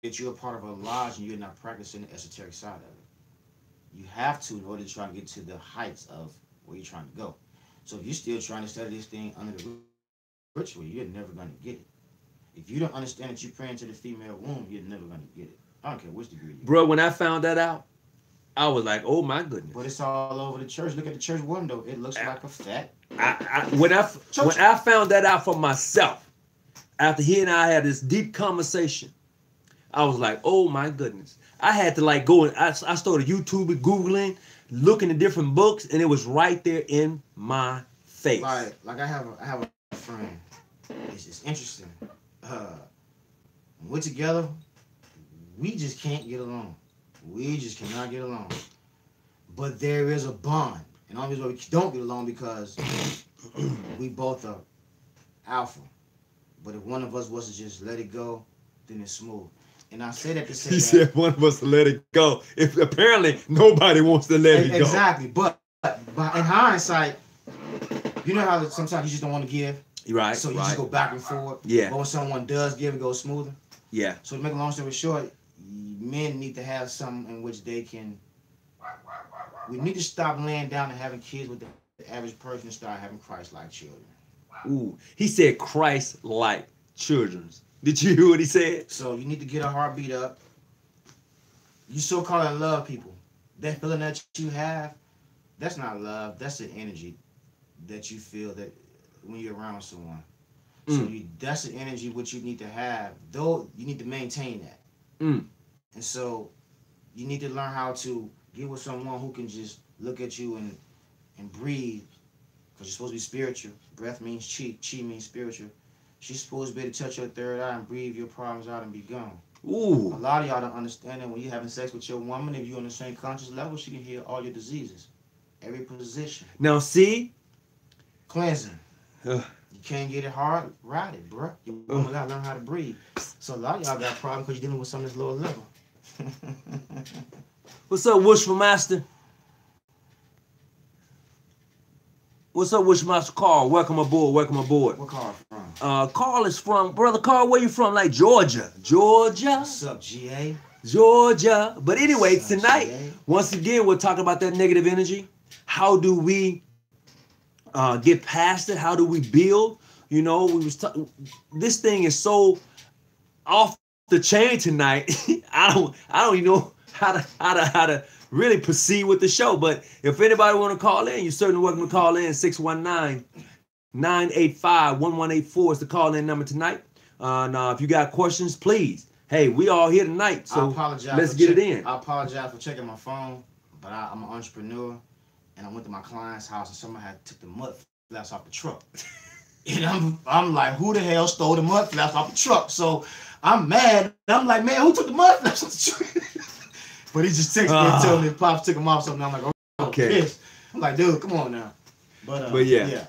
that you're a part of a lodge and you're not practicing the esoteric side of it? You have to in order to try to get to the heights of where you're trying to go. So if you're still trying to study this thing under the ritual, you're never going to get it. If you don't understand that you're praying to the female womb, you're never going to get it. I don't care which degree you're Bro, when I found that out, I was like, oh my goodness. But it's all over the church. Look at the church window. It looks like a fat. When I found that out for myself, after he and I had this deep conversation, I was like, oh my goodness. I had to like go and I started YouTubing, Googling, looking at different books, and it was right there in my face. Like I have a friend. It's interesting. We're together. We just can't get along. We just cannot get along. But there is a bond. And the only reason why we don't get along because we both are alpha. But if one of us was to just let it go, then it's smooth. And I say that to say he said one of us to let it go. If apparently nobody wants to let it go. Exactly. But in hindsight, you know how sometimes you just don't want to give? Right. So you just go back and forth. Yeah. But when someone does give, it goes smoother. Yeah. So to make a long story short, men need to have something in which they can. We need to stop laying down and having kids with the average person and start having Christ-like children. Ooh, he said Christ-like children. Did you hear what he said? So you need to get a heartbeat up. You so-called love people. That feeling that you have, that's not love. That's an energy that you feel that when you're around someone. So that's the energy what you need to have. Though you need to maintain that. And so you need to learn how to get with someone who can just look at you and breathe. Because you're supposed to be spiritual. Breath means chi. Chi means spiritual. She's supposed to be able to touch your third eye and breathe your problems out and be gone. Ooh. A lot of y'all don't understand that when you're having sex with your woman, if you're on the same conscious level, she can heal all your diseases. Every position. Now see? Cleansing. You can't get it hard, ride it, bro. You gotta learn how to breathe. So a lot of y'all got problems because you're dealing with something that's lower level. What's up, Wishful Master? What's up, Wishful Master Carl? Welcome aboard, welcome aboard. What Carl from? Carl is from, Brother Carl, where you from? Like Georgia. Georgia? What's up, GA? Georgia. But anyway, What's up, tonight, GA? once again, we're talking about that negative energy. How do we get past it? How do we build? You know, this thing is so off the chain tonight. I don't even know how to really proceed with the show. But if anybody want to call in, you're certainly welcome to call in. 619-985-1184 is the call in number tonight. Now, if you got questions, please. Hey, we all here tonight, so let's get it in. I apologize for checking my phone, but I'm an entrepreneur, and I went to my client's house and somebody had took the mud flaps off the truck. And I'm like, who the hell stole the mud flaps off the truck? So I'm mad. I'm like, man, who took the mud flaps off the truck? But he just texted me and told me Pops took them off something. I'm like, okay. Pissed. I'm like, dude, come on now. But yeah.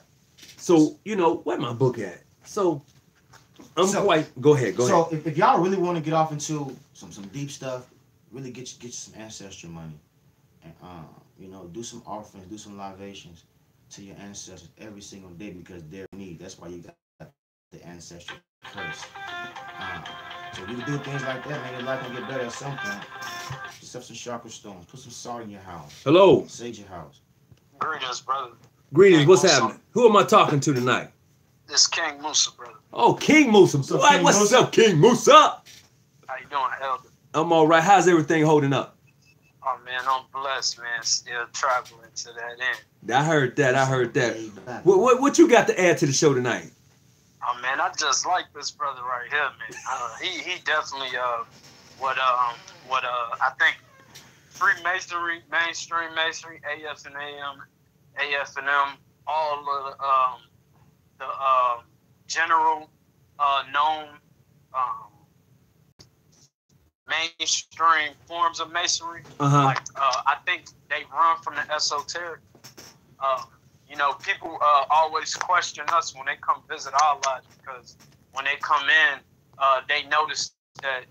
So, you know, where my book at? So, go ahead. So if y'all really want to get off into some deep stuff, really get you some ancestor money. And, you know, do some offerings, do some libations to your ancestors every single day because they're in need. That's why you got the ancestral curse. So you can do things like that, man. Your life will get better at some point. Just have some chakra stones. Put some salt in your house. Hello. Sage your house. Greetings, brother. Greetings. What's happening? Who am I talking to tonight? This King Musa, brother. Oh, King Musa. What's up, King Musa? How you doing, Elder? I'm all right. How's everything holding up? Oh, man, I'm blessed, man. Still traveling to that end. I heard that. What you got to add to the show tonight? Oh, man, I just like this brother right here, man. He definitely what I think Freemasonry, mainstream Masonry, AF and AM, AF and M, all of the general known mainstream forms of Masonry. Like I think they run from the esoteric. You know, people always question us when they come visit our lodge because when they come in, they notice that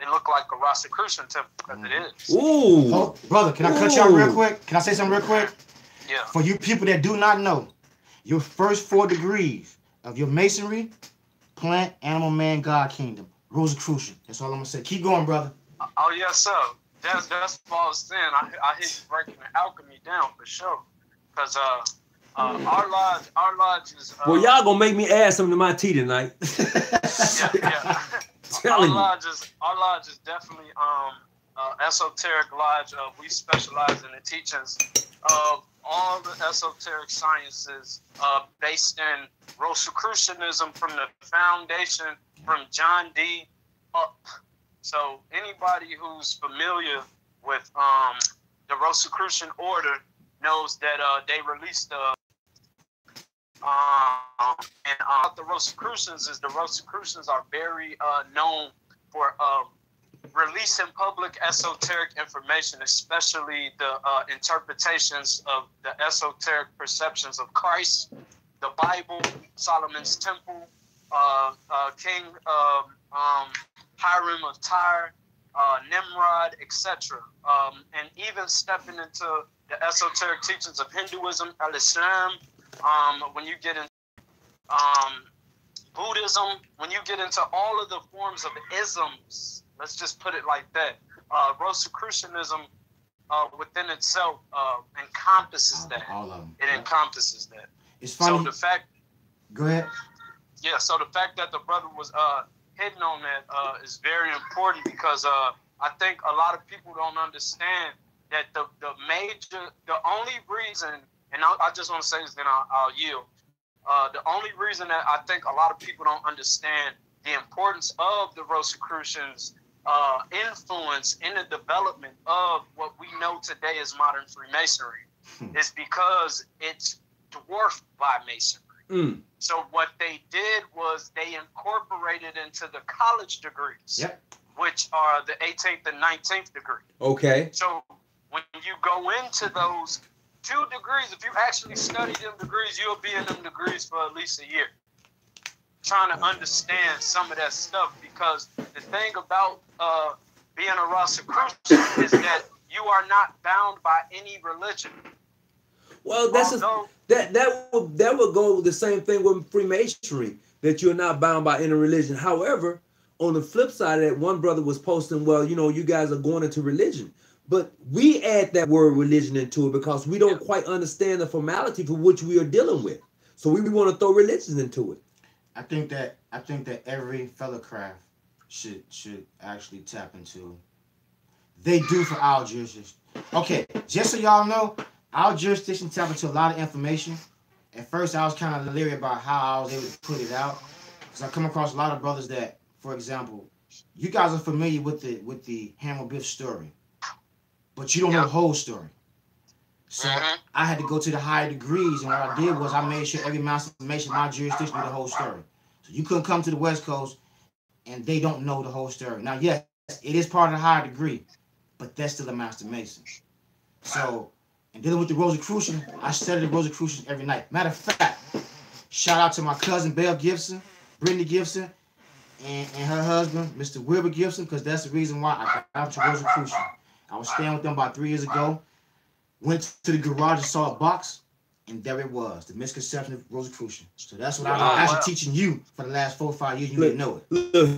it look like a Rosicrucian temple because it is. Ooh, oh, brother, can I cut y'all real quick? Can I say something real quick? Yeah. For you people that do not know, your first 4 degrees of your Masonry, plant, animal, man, God, kingdom, Rosicrucian. That's all I'm gonna say. Keep going, brother. Oh yes, sir. That's what I was saying. I hate you breaking the alchemy down for sure. Cause our lodge is. Well, y'all gonna make me add something to my tea tonight. Yeah. Our lodge is definitely esoteric lodge. We specialize in the teachings of all the esoteric sciences based in Rosicrucianism from the foundation from John D up. So anybody who's familiar with the Rosicrucian order knows that they released the the Rosicrucians is the Rosicrucians are very known for releasing public esoteric information, especially the interpretations of the esoteric perceptions of Christ, the Bible, Solomon's Temple, King Hiram of Tyre, Nimrod, etc. And even stepping into the esoteric teachings of Hinduism, Al-Islam, when you get into Buddhism, when you get into all of the forms of isms, let's just put it like that, Rosicrucianism within itself encompasses that. All of them. It encompasses that. It's funny. So the fact... Go ahead. Yeah, so the fact that the brother was... hitting on that is very important because I think a lot of people don't understand that the only reason, and I just want to say this, then I'll yield. The only reason that I think a lot of people don't understand the importance of the Rosicrucians' influence in the development of what we know today as modern Freemasonry is because it's dwarfed by Masonry. So what they did was they incorporated into the college degrees, which are the 18th and 19th degree. Okay. So when you go into those 2 degrees, if you actually study them degrees, you'll be in them degrees for at least a year. Trying to understand some of that stuff, because the thing about being a Rosicrucian is that you are not bound by any religion. Well, that would go the same thing with Freemasonry, that you're not bound by any religion. However, on the flip side of that, one brother was posting, well, you know, you guys are going into religion. But we add that word religion into it because we don't quite understand the formality for which we are dealing with. So we want to throw religion into it. I think that every fellow craft should actually tap into. They do for our jurisdiction. Okay, just so y'all know, our jurisdiction tap into a lot of information. At first, I was kind of leery about how I was able to put it out, because I come across a lot of brothers that, for example, you guys are familiar with the Hammer Biff story, but you don't know the whole story. So I had to go to the higher degrees, and what I did was I made sure every master Mason in my jurisdiction knew the whole story. So you couldn't come to the West Coast and they don't know the whole story. Now, yes, it is part of the higher degree, but that's still a master Mason. So, and dealing with the Rosicrucian, I study the Rosicrucian every night. Matter of fact, shout out to my cousin Belle Gibson, Brittany Gibson, and her husband, Mr. Wilbur Gibson, because that's the reason why I got out to Rosicrucian. I was staying with them about 3 years ago. Went to the garage and saw a box, and there it was, the misconception of Rosicrucian. So that's what I'm actually teaching you for the last 4 or 5 years. You didn't know it. Look,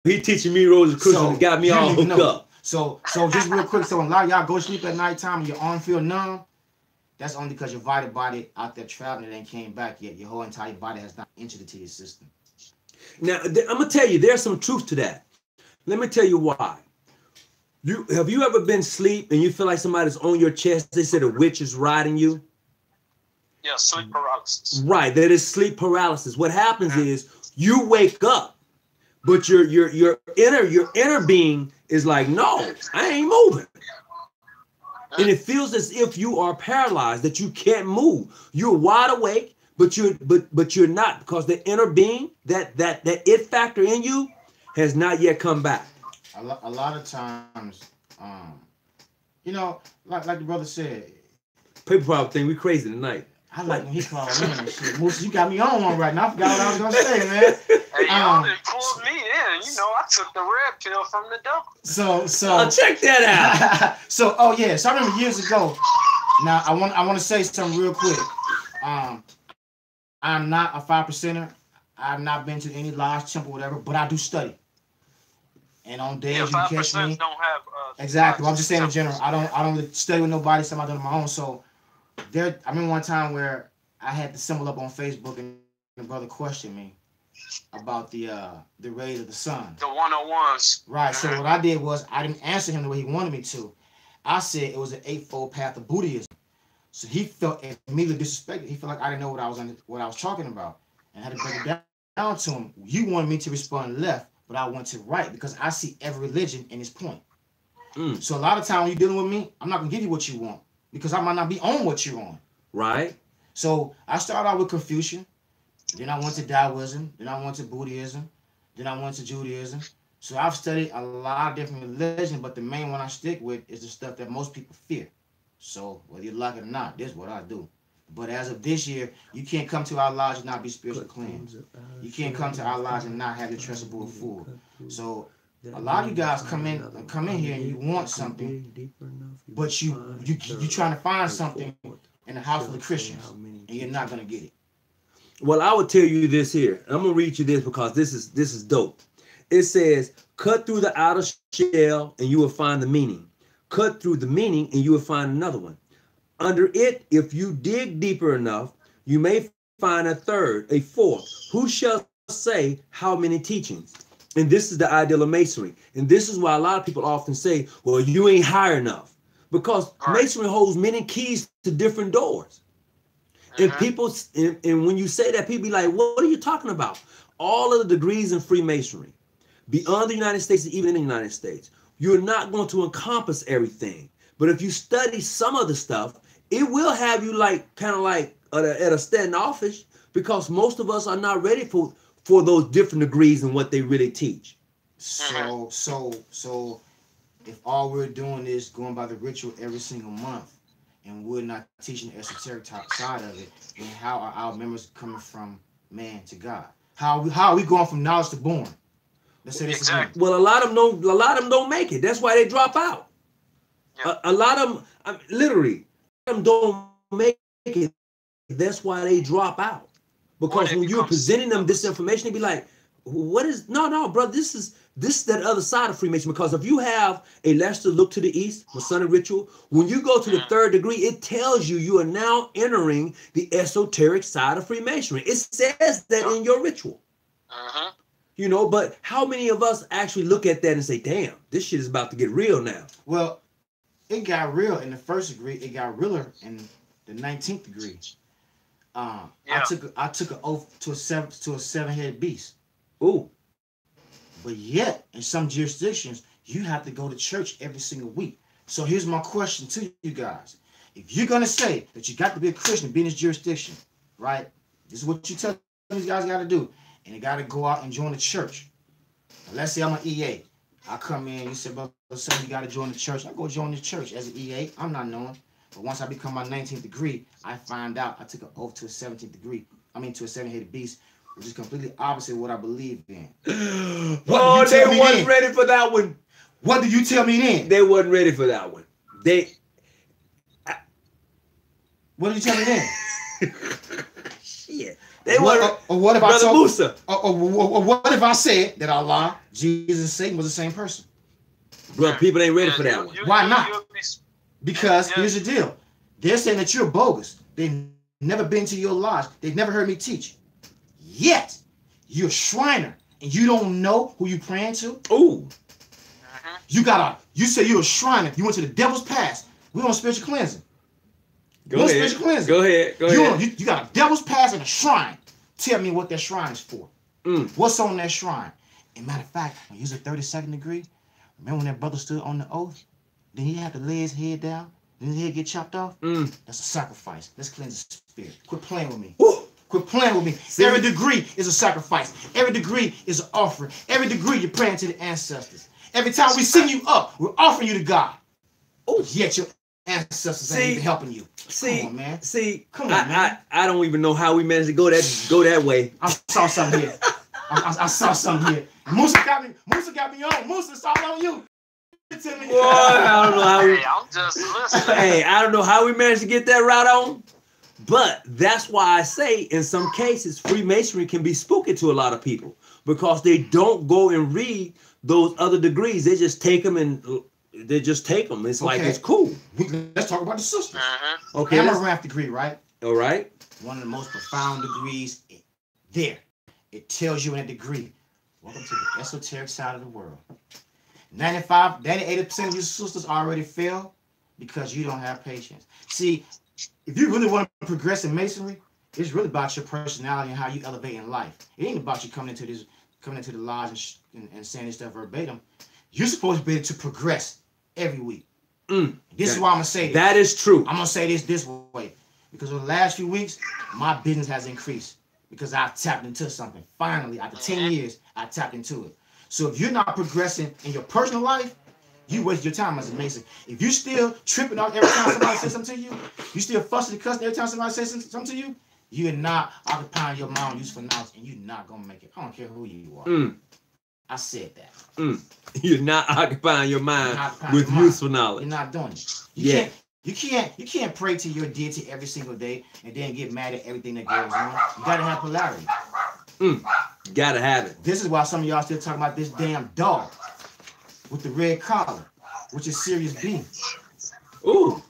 he teaching me Rosicrucian and got me all hooked up. So just real quick, so when a lot of y'all go to sleep at nighttime and your arm feel numb, that's only because your vital body out there traveling and ain't came back yet. Your whole entire body has not entered into your system. Now, I'm going to tell you, there's some truth to that. Let me tell you why. Have you ever been asleep and you feel like somebody's on your chest? They said a witch is riding you. Yeah, sleep paralysis. Right, that is sleep paralysis. What happens is you wake up, but your inner being is like, no, I ain't moving. And it feels as if you are paralyzed, that you can't move. You're wide awake, but you're not, because the inner being, that it factor in you has not yet come back. A lot of times, you know, like the brother said, people probably think we crazy tonight. I like when he called me and shit. Musa, you got me on one right now. I forgot what I was gonna say, man. Hey, y'all done pulled me in. You know, I took the red pill from the dope. So check that out. So I remember years ago. Now I want to say something real quick. I'm not a 5%er. I've not been to any lodge, temple, whatever, but I do study. And on days you catch me. Don't have, exactly. I'm just saying in general. I don't really study with nobody. Something I do on my own. So I remember one time where I had the symbol up on Facebook, and the brother questioned me about the rays of the sun. The 101s. Right. So what I did was I didn't answer him the way he wanted me to. I said it was an eightfold path of Buddhism. So he felt immediately disrespected. He felt like I didn't know what I was talking about, and I had to break it down to him. You wanted me to respond left, but I went to right because I see every religion in its point. So a lot of time when you're dealing with me, I'm not gonna give you what you want because I might not be on what you're on. Right. So I started out with Confucian, then I went to Taoism, then I went to Buddhism, then I went to Judaism. So I've studied a lot of different religions, but the main one I stick with is the stuff that most people fear. So whether you like it or not, this is what I do. But as of this year, you can't come to our lodge and not be spiritually cleansed. You can't come to our lodge and not have your Trestle board full. So a lot of you guys come in here and you want something, but you trying to find something in the house of the Christians, and you're not gonna get it. Well, I will tell you this here. I'm gonna read you this because this is dope. It says, "Cut through the outer shell, and you will find the meaning. Cut through the meaning, and you will find another one. Under it, if you dig deeper enough, you may find a third, a fourth. Who shall say how many teachings?" And this is the ideal of Masonry. And this is why a lot of people often say, well, you ain't high enough. Because Masonry holds many keys to different doors. And people, and when you say that, people be like, what are you talking about? All of the degrees in Freemasonry, beyond the United States and even in the United States, you're not going to encompass everything. But if you study some of the stuff, it will have you like kind of like at a standoffish, because most of us are not ready for those different degrees and what they really teach. So if all we're doing is going by the ritual every single month, and we're not teaching the esoteric side of it, then how are our members coming from man to God? How are we going from knowledge to born? Let's say this again. Well, a lot of them don't make it. That's why they drop out. Yeah. A lot of them, literally, don't make it. That's why they drop out. Because when you're presenting them this information, they be like, what is, no, bro, this is that other side of Freemason. Because if you have a Leicester look to the east, Masonic ritual, when you go to the third degree, it tells you are now entering the esoteric side of Freemasonry. It says that in your ritual. You know, but how many of us actually look at that and say, damn, this shit is about to get real now? Well, it got real in the first degree. It got realer in the 19th degree. I took an oath to a seven-headed beast. Ooh. But yet, in some jurisdictions, you have to go to church every single week. So here's my question to you guys. If you're going to say that you got to be a Christian to be in this jurisdiction, right? This is what you tell these guys got to do. And they got to go out and join the church. Now, let's say I'm an EA. I come in, you say, brother, you got to join the church. I go join the church as an EA. I'm not knowing. But once I become my 19th degree, I find out I took an oath to a 17th degree. I mean, to a seven-headed beast, which is completely opposite of what I believe in. They wasn't ready for that one. What do you tell me then? They wasn't ready for that one. What did you tell me then? Shit. They wasn't. Or what if Brother Musa? Or what if I said that Allah, Jesus, and Satan was the same person? Bro, people ain't ready for that one. Why not? Because here's the deal. They're saying that you're bogus. They've never been to your lodge. They've never heard me teach. Yet, you're a Shriner, and you don't know who you praying to? Ooh. You say you're a Shriner. You went to the devil's past. We on spiritual cleansing. Go ahead. You got a devil's past and a shrine. Tell me what that shrine is for. What's on that shrine? And matter of fact, when you use a 32nd degree, remember when that brother stood on the oath? Then he had to lay his head down. Then his head get chopped off. That's a sacrifice. Let's cleanse the spirit. Quit playing with me. Woo. Quit playing with me. See? Every degree is a sacrifice. Every degree is an offering. Every degree you're praying to the ancestors. Every time we send you up, we're offering you to God. Oh, yet your ancestors ain't even helping you. Come on, man. Come on, man. I don't even know how we managed to go that way. I saw something here. I saw something here. Musa got me on. Musa, it's all on you. Boy, I don't know how we. I'm just listening. Hey, I don't know how we managed to get that right on. But that's why I say in some cases Freemasonry can be spooky to a lot of people, because they don't go and read those other degrees. They just take them and they just take them. It's like it's cool. Let's talk about the sisters. Okay. Amaranth degree, right? All right. One of the most profound degrees there. It tells you in a degree, welcome to the esoteric side of the world. 98% of your sisters already fail because you don't have patience. See, if you really want to progress in Masonry, it's really about your personality and how you elevate in life. It ain't about you coming into the lodge and saying this stuff verbatim. You're supposed to be able to progress every week. This is why I'm going to say this. That is true. I'm going to say this way. Because over the last few weeks, my business has increased because I tapped into something. Finally, after 10 years, I tapped into it. So if you're not progressing in your personal life, you waste your time as a Mason. If you're still tripping out every time somebody says something to you, you still fussing and cussing every time somebody says something to you, you're not occupying your mind useful knowledge, and you're not going to make it. I don't care who you are. I said that. You're not occupying your mind with useful knowledge. You're not doing it. You can't pray to your deity every single day and then get mad at everything that goes on. You gotta have polarity. Gotta have it. This is why some of y'all still talking about this damn dog with the red collar, which is Sirius B. Ooh.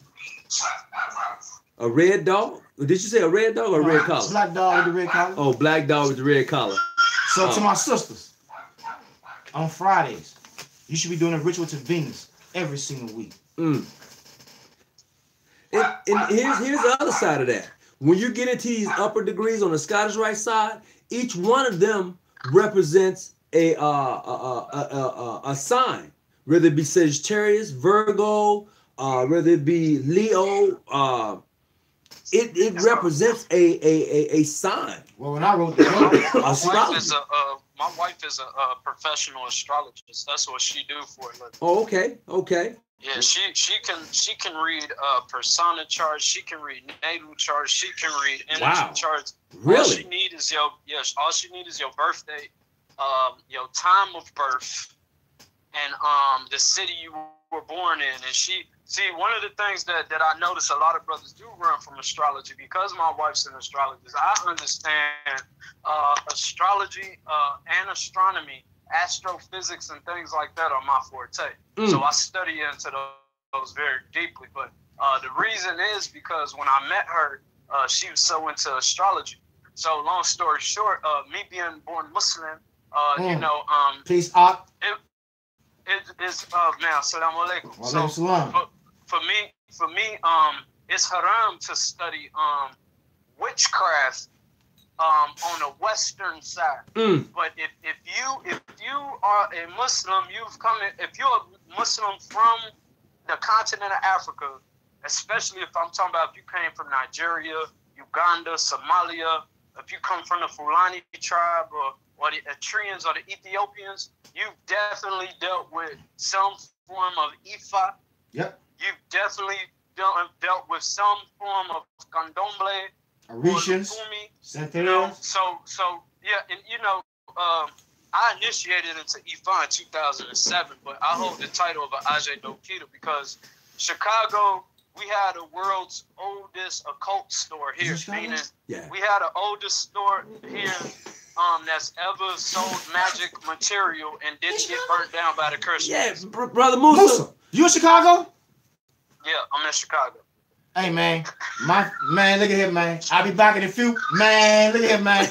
A red dog? Did you say a red dog or a red collar? Black dog with the red collar. Oh, black dog with the red collar. So to my sisters, on Fridays. You should be doing a ritual to Venus every single week. And here's the other side of that. When you get into these upper degrees on the Scottish Rite side, each one of them represents a sign, whether it be Sagittarius, Virgo, whether it be Leo. It represents a sign. Well, when I wrote that, my wife is a professional astrologist. That's what she do for a living. Oh, okay. Yeah, she can read persona charts. She can read natal charts. She can read energy charts. Really? All she need is your birthday, your time of birth, and the city you were born in. And one of the things that I notice a lot of brothers do run from astrology, because my wife's an astrologist. I understand astrology and astronomy, astrophysics, and things like that are my forte. So I study into those very deeply. But the reason is because when I met her, she was so into astrology. So long story short, me being born Muslim, peace out. It's man, assalamu alaikum. So for me, it's haram to study witchcraft on the western side. But if you are a Muslim, if you're a Muslim from the continent of Africa, especially if I'm talking about if you came from Nigeria, Uganda, Somalia, if you come from the Fulani tribe or the Eritreans or the Ethiopians, you've definitely dealt with some form of Ifa. Yep. You've definitely dealt with some form of Candomblé, Orishans, Santeros. So yeah, and I initiated into Ifa in 2007, but I hold the title of an Ajay Dokita because Chicago, we had the world's oldest occult store here. Meaning, we had the oldest store here that's ever sold magic material and didn't get burnt down by the Christians. Yeah, brother Musa. You in Chicago? Yeah, I'm in Chicago. Hey man, look at here, man. I'll be back in a few. Man, look at here, man.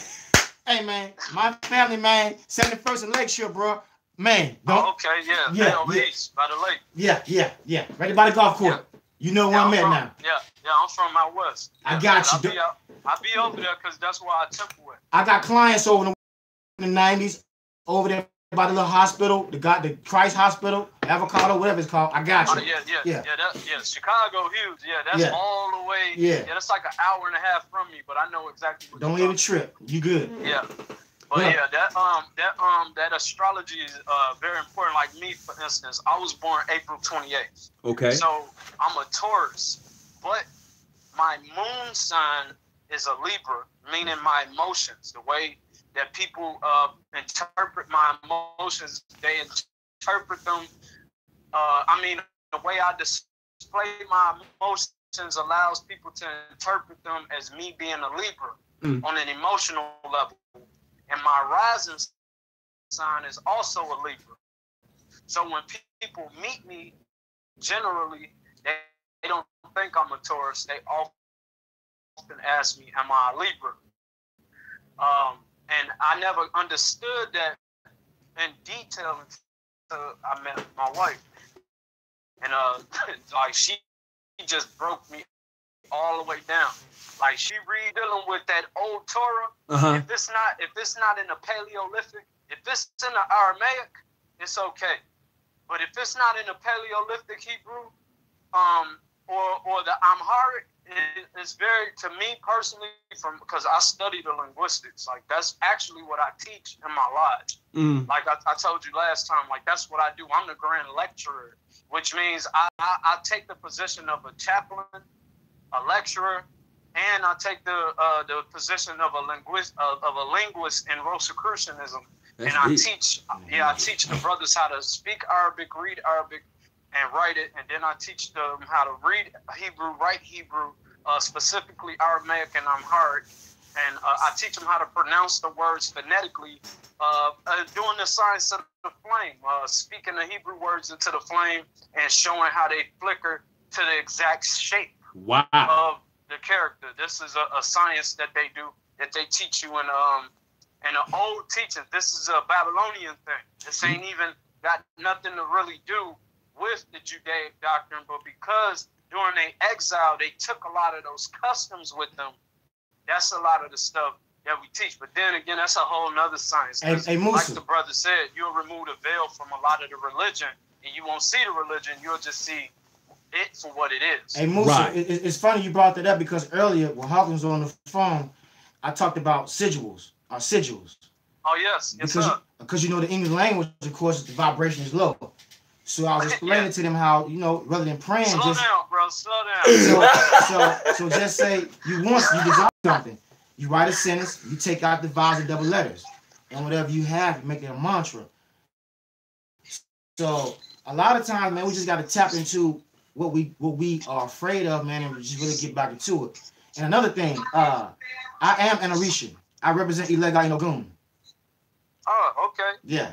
Hey man, my family, man, 71st and Lakeshore, bro. Man, okay, yeah, over east by the lake. Yeah. Ready by the golf course. Yeah. You know where I'm at now. Yeah, I'm from out west. I got you. I'll be over there because that's where I temple with. I got clients over in the 90s, over there by the little hospital, the Christ Hospital, Avocado, whatever it's called. I got you. Yeah. Chicago, huge. Yeah, that's all the way. Yeah, that's like an hour and a half from me, but I know exactly what Don't even trip. You good. Yeah. But that astrology is very important. Like me, for instance, I was born April 28th. Okay. So I'm a Taurus, but my moon sign is a Libra, meaning my emotions, the way that people interpret my emotions, they interpret them. The way I display my emotions allows people to interpret them as me being a Libra on an emotional level. And my rising sign is also a Libra. So when people meet me, generally, they don't think I'm a Taurus. They often ask me, am I a Libra? And I never understood that in detail until I met my wife. And like she just broke me all the way down. Like she dealing with that old Torah. If it's not in the Paleolithic, if it's in the Aramaic, it's okay. But if it's not in the Paleolithic Hebrew, or the Amharic, it's very, to me personally, because I study the linguistics, like that's actually what I teach in my lodge. Like I told you last time, like that's what I do. I'm the grand lecturer, which means I take the position of a chaplain, a lecturer, and I take the position of a linguist in Rosicrucianism. That's and deep. I teach the brothers how to speak Arabic, read Arabic, and write it, and then I teach them how to read Hebrew, write Hebrew, specifically Aramaic and Amharic, and I teach them how to pronounce the words phonetically, doing the science of the flame, speaking the Hebrew words into the flame, and showing how they flicker to the exact shape of the character. This is a science that they do, that they teach you in And the old teachings, this is a Babylonian thing. This ain't even got nothing to really do with the Judaic doctrine, but because during their exile, they took a lot of those customs with them. That's a lot of the stuff that we teach. But then again, that's a whole nother science. Hey, Musa, like the brother said, you'll remove the veil from a lot of the religion, and you won't see the religion. You'll just see it for what it is. Hey, Musa, right. It's funny you brought that up because earlier when Hawkins was on the phone, I talked about sigils. Oh, yes. Because you know the English language, of course, the vibration is low. So I was explaining to them how, you know, rather than praying, slow down, bro. Slow down. So just say you desire something. You write a sentence, you take out the vowels and double letters. And whatever you have, you make it a mantra. So a lot of times, man, we just got to tap into what we are afraid of, man, and just really get back into it. And another thing, I am an Orisha. I represent Ilega in Ogun. Oh, okay. Yeah.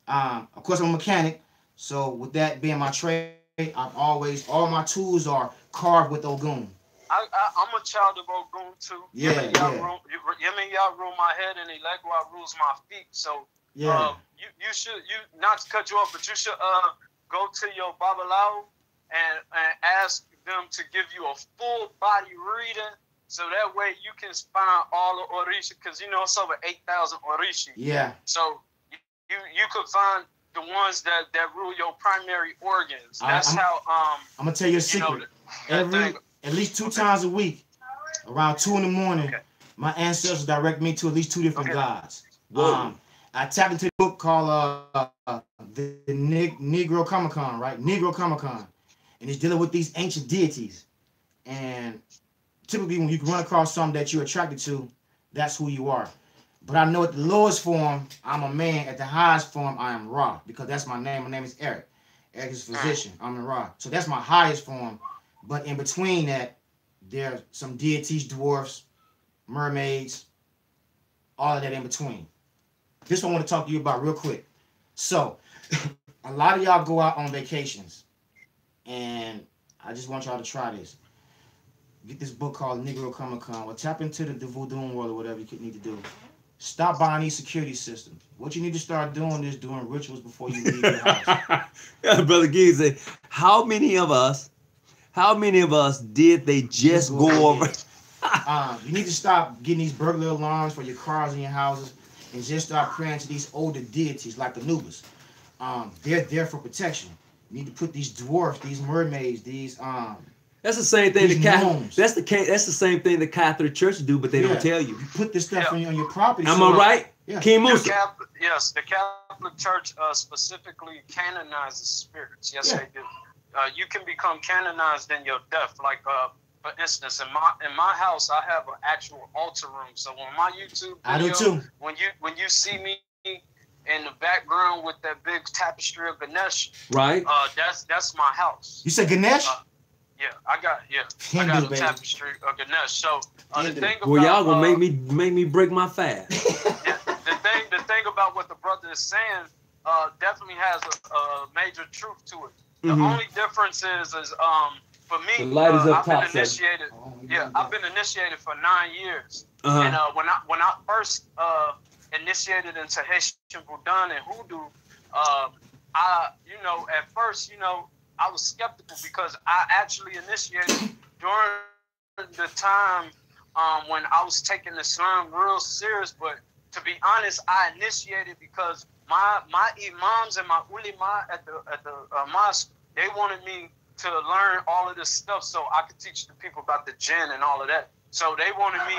Of course, I'm a mechanic. So with that being my trade, all my tools are carved with Ogun. I'm a child of Ogun too. Yeah, y'all rule my head and Ilegua rules my feet. So you should, not to cut you off, but you should go to your Babalao and ask them to give you a full body reading. So that way you can find all the Orisha, because you know it's over 8,000 Orisha. Yeah. So you could find the ones that rule your primary organs. That's how I'm gonna tell you a secret. At least 2 times a week, around 2 in the morning, my ancestors direct me to at least 2 different gods. I tapped into the book called the Negro Comic-Con, right? Negro Comic-Con. And it's dealing with these ancient deities. And typically when you run across something that you're attracted to, that's who you are. But I know at the lowest form, I'm a man. At the highest form, I am Ra, because that's my name. My name is Eric. Eric is physician. I'm in Ra. So that's my highest form. But in between that, there are some deities, dwarfs, mermaids, all of that in between. This one I want to talk to you about real quick. So, a lot of y'all go out on vacations, and I just want y'all to try this. Get this book called Negro Comic-Con, or tap into the voodoo world or whatever you need to do. Stop buying these security systems. What you need to start doing is doing rituals before you leave your house. Brother Gibbs said, how many of us did they just go over? You need to stop getting these burglar alarms for your cars and your houses, and just start praying to these older deities like Anubis. They're there for protection. You need to put these dwarfs, these mermaids, these That's the same thing the Catholic. That's the same thing the Catholic Church do, but they don't tell you. You put this stuff on your property. Am I right? Yeah. King Musa. Yes, the Catholic Church specifically canonizes spirits. Yes, they do. You can become canonized in your death. Like, for instance, in my house, I have an actual altar room. So on my YouTube video, I do too. When you see me in the background with that big tapestry of Ganesh, right? That's my house. You said Ganesh? Yeah, I got a tapestry of Ganesh. So the thing about y'all gonna make me break my fast. The thing about what the brother is saying definitely has a major truth to it. The only difference is for me, the light is up I've top, been initiated. I've been initiated for 9 years, and when I first initiated into Haitian Voodoo and Hoodoo, at first, I was skeptical because I actually initiated during the time when I was taking Islam real serious. But to be honest, I initiated because my imams and my ulema at the mosque, they wanted me to learn all of this stuff so I could teach the people about the jinn and all of that. So they wanted me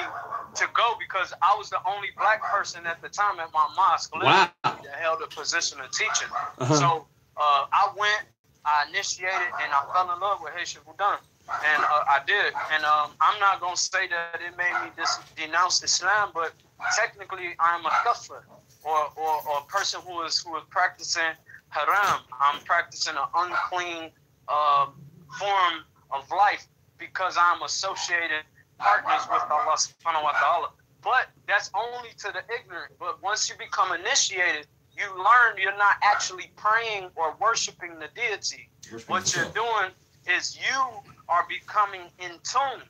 to go because I was the only black person at the time at my mosque that held a position of teaching. So I went, I initiated, and I fell in love with Haitian Voodoo. And I did. And I'm not going to say that it made me denounce Islam, but technically I'm a kafir, or a person who is practicing haram. I'm practicing an unclean form of life because I'm associated partners with Allah subhanahu wa ta'ala. But that's only to the ignorant. But once you become initiated, you learn you're not actually praying or worshiping the deity. What you're doing is you are becoming in tune.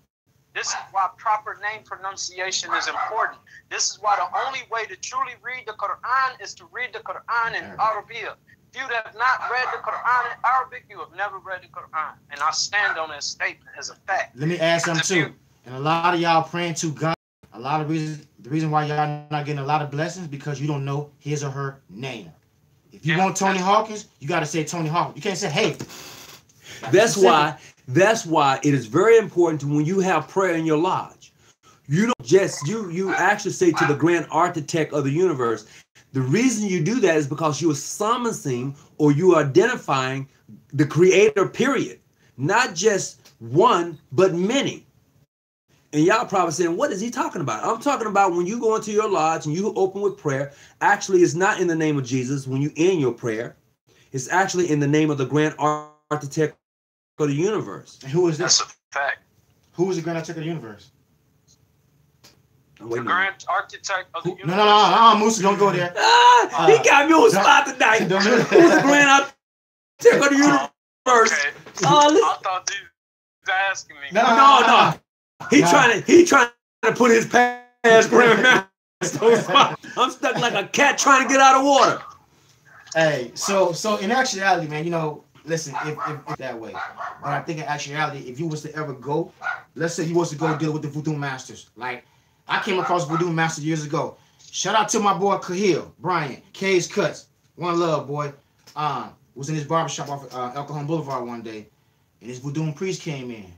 This is why proper name pronunciation is important. This is why the only way to truly read the Quran is to read the Quran in Arabic. If you have not read the Quran in Arabic, you have never read the Quran. And I stand on that statement as a fact. Let me add something too. And a lot of y'all praying to God. A lot of reasons, the reason why y'all not getting a lot of blessings because you don't know his or her name. If you want Tony Hawkins, you got to say Tony Hawkins. You can't say, hey. That's why it is very important to, when you have prayer in your lodge, you don't just, you actually say to the grand architect of the universe. The reason you do that is because you are summoning or you are identifying the creator, period. Not just one, but many. And y'all probably saying, what is he talking about? I'm talking about when you go into your lodge and you open with prayer. Actually, it's not in the name of Jesus when you end your prayer. It's actually in the name of the grand architect of the universe. And who is this? That's a fact. Who is the grand architect of the universe? The grand architect of the universe. No, Musa, don't go there. He got me on spot tonight. Who's the grand architect of the universe? Okay. I thought you was asking me. No. He trying to put his past grandmaster. I'm stuck like a cat trying to get out of water. Hey, so in actuality, man, you know, listen, if that way, but I think in actuality, if you was to ever go, let's say you was to go deal with the Voodoo Masters. Like, I came across Voodoo Masters years ago. Shout out to my boy Kahil, Brian, K's Cuts. One love, boy. Was in his barbershop off El Cajon Boulevard one day, and his Voodoo priest came in.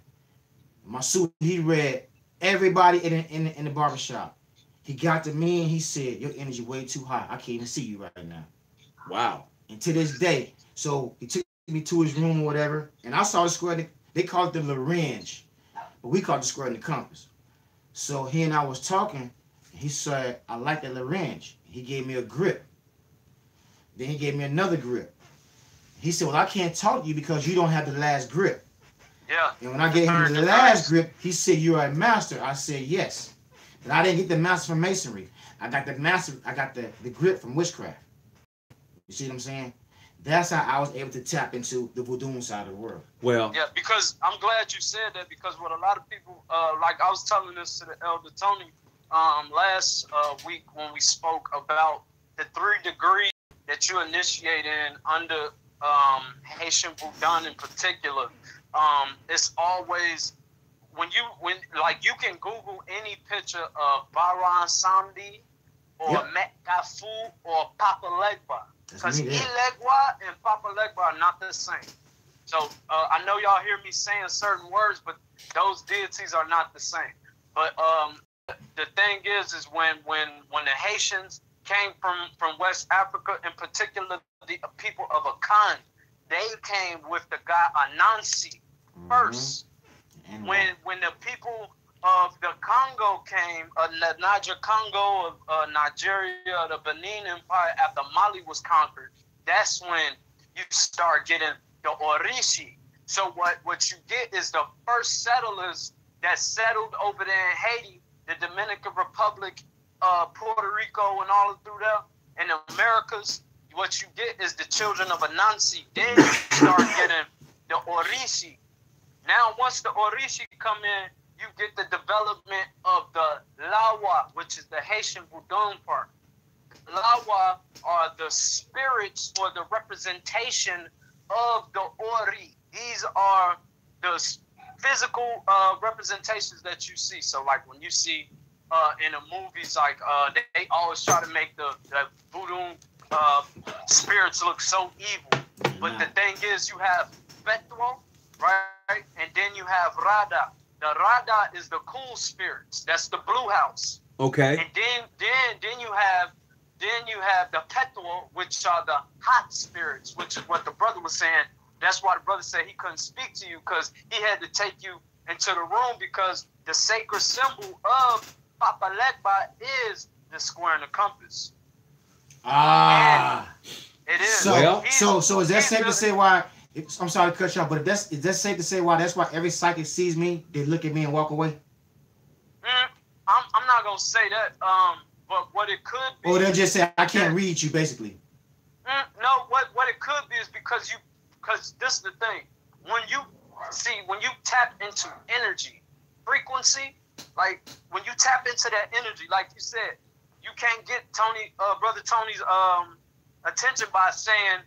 My suit, he read everybody in the barbershop. He got to me and he said, your energy way too high. I can't even see you right now. Wow. And to this day, so he took me to his room or whatever, and I saw the square. They call it the Lorange, but we call it the square in the compass. So he and I was talking. He said, I like the Lorange. He gave me a grip. Then he gave me another grip. He said, well, I can't talk to you because you don't have the last grip. Yeah. And when I gave him the last grip, he said, you're a master. I said, yes. But I didn't get the master from Masonry. I got the master, I got the grip from witchcraft. You see what I'm saying? That's how I was able to tap into the voodoo side of the world. Well, yeah, because I'm glad you said that, because what a lot of people, like I was telling this to the Elder Tony last week when we spoke about the 3 degrees that you initiate in under Haitian Voodoo in particular. It's always when you can Google any picture of Baran Samdi or Metkafu or Papa Legba, because Ilegwa and Papa Legba are not the same. So I know y'all hear me saying certain words, but those deities are not the same. But the thing is when the Haitians came from West Africa, in particular the people of Akan, they came with the god Anansi first. And when the people of the Congo came, the Niger Congo of Nigeria, the Benin Empire, after Mali was conquered, that's when you start getting the Orishi. So what you get is the first settlers that settled over there in Haiti, the Dominican Republic, Puerto Rico, and all through there, in the Americas. What you get is the children of Anansi. Then you start getting the Orishi. Now, once the Orishi come in, you get the development of the Lawa, which is the Haitian Voodoo part. Lawa are the spirits or the representation of the Ori. These are the physical representations that you see. So, like when you see in the movies, like they always try to make the Voodoo spirits look so evil. But the thing is, you have Petro, right? And then you have Rada. The Rada is the cool spirits. That's the blue house. Okay. And then you have the Petro, which are the hot spirits, which is what the brother was saying. That's why the brother said he couldn't speak to you, because he had to take you into the room, because the sacred symbol of Papa Legba is the square and the compass. And it is. So is that safe to say why? I'm sorry to cut you off, but is that safe to say why? That's why every psychic sees me, they look at me and walk away. I'm not gonna say that. But what it could be. Or they'll just say, I can't read you, basically. No, what it could be is because this is the thing. When you tap into energy, frequency, like when you tap into that energy, like you said, you can't get Brother Tony's attention by saying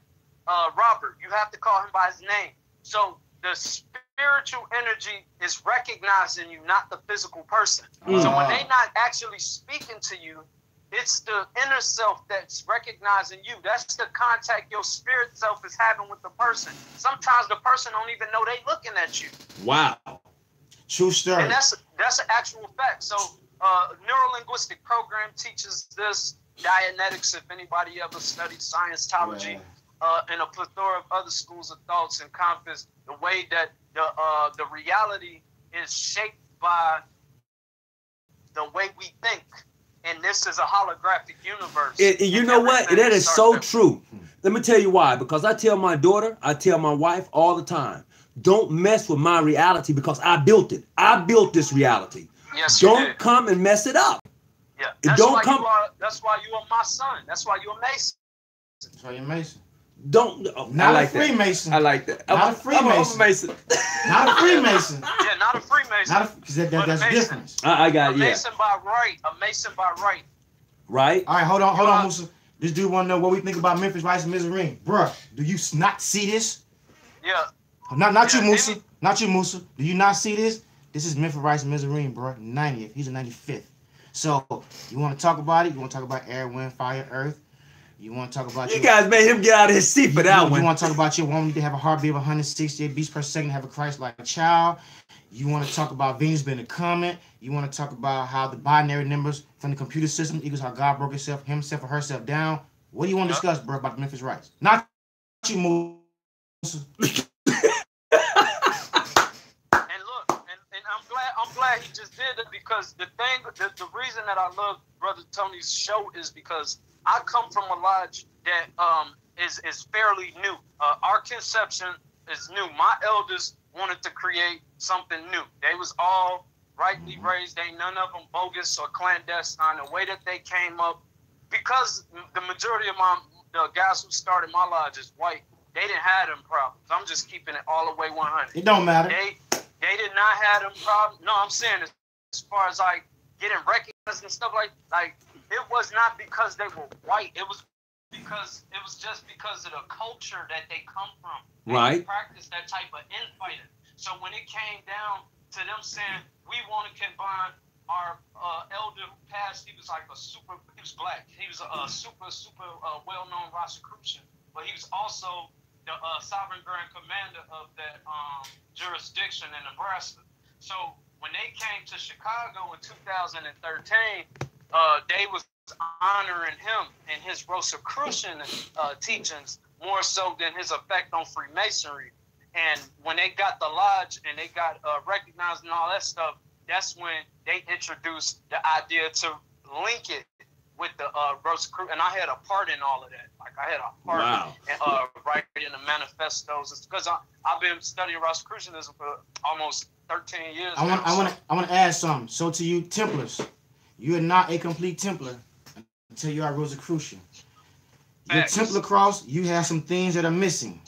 Robert. You have to call him by his name. So the spiritual energy is recognizing you, not the physical person. So when they not actually speaking to you, it's the inner self that's recognizing you. That's the contact your spirit self is having with the person. Sometimes the person don't even know they looking at you. Wow. True story. And that's an actual fact. So neuro-linguistic program teaches this. Dianetics, if anybody ever studied Scientology, and a plethora of other schools of thoughts encompass the way that the reality is shaped by the way we think. And this is a holographic universe. You know what? That is so true. Let me tell you why. Because I tell my daughter, I tell my wife all the time, don't mess with my reality because I built it. I built this reality. Yes, don't come and mess it up. Yeah, that's why you are my son. That's why you're a Mason. That's why you're Mason. Don't. Not a Freemason. I like that. Not a Freemason. Not a Freemason. Yeah, not a Freemason. Because that's different. I got it. A Mason by right. A Mason by right. Right. All right, hold on, Musa. This dude want to know what we think about Memphis Rice and Masonry. Bruh, do you not see this? Yeah. Not you, Musa. Not you, Musa. Do you not see this? This is Memphis Rice and Masonry, bro. 90th. He's a 95th. So, you want to talk about it? You want to talk about air, wind, fire, earth? You want to talk about... You guys made him get out of his seat for that one. You want to talk about your woman to have a heartbeat of 168 beats per second, have a Christ-like child. You want to talk about Venus being a comet. You want to talk about how the binary numbers from the computer system equals how God broke himself or herself down. What do you want to discuss, bro, about the Memphis Rice? Not you, Musa. I'm glad he just did it, because the reason that I love Brother Tony's show is because I come from a lodge that is fairly new. Our conception is new. My elders wanted to create something new. They was all rightly raised. Ain't none of them bogus or clandestine. The way that they came up, because the majority of the guys who started my lodge is white, they didn't have them problems. I'm just keeping it all the way 100. It don't matter. They did not have them problems. No, I'm saying as far as like getting recognized and stuff like it was not because they were white. It was just because of the culture that they come from. Right. They practice that type of infighting. So when it came down to them saying we want to combine our elder who passed, he was black. He was a super well-known Rosicrucian, but he was also the sovereign grand commander of that jurisdiction in Nebraska. So when they came to Chicago in 2013, they was honoring him and his Rosicrucian teachings more so than his effect on Freemasonry. And when they got the lodge and they got recognized and all that stuff, that's when they introduced the idea to link it with the Rosicrucian. And I had a part in all of that. Like I had a part in writing the manifestos. It's because I've been studying Rosicrucianism for almost 13 years. I want to add something. So to you Templars, you are not a complete Templar until you are Rosicrucian. Your Templar cross, you have some things that are missing.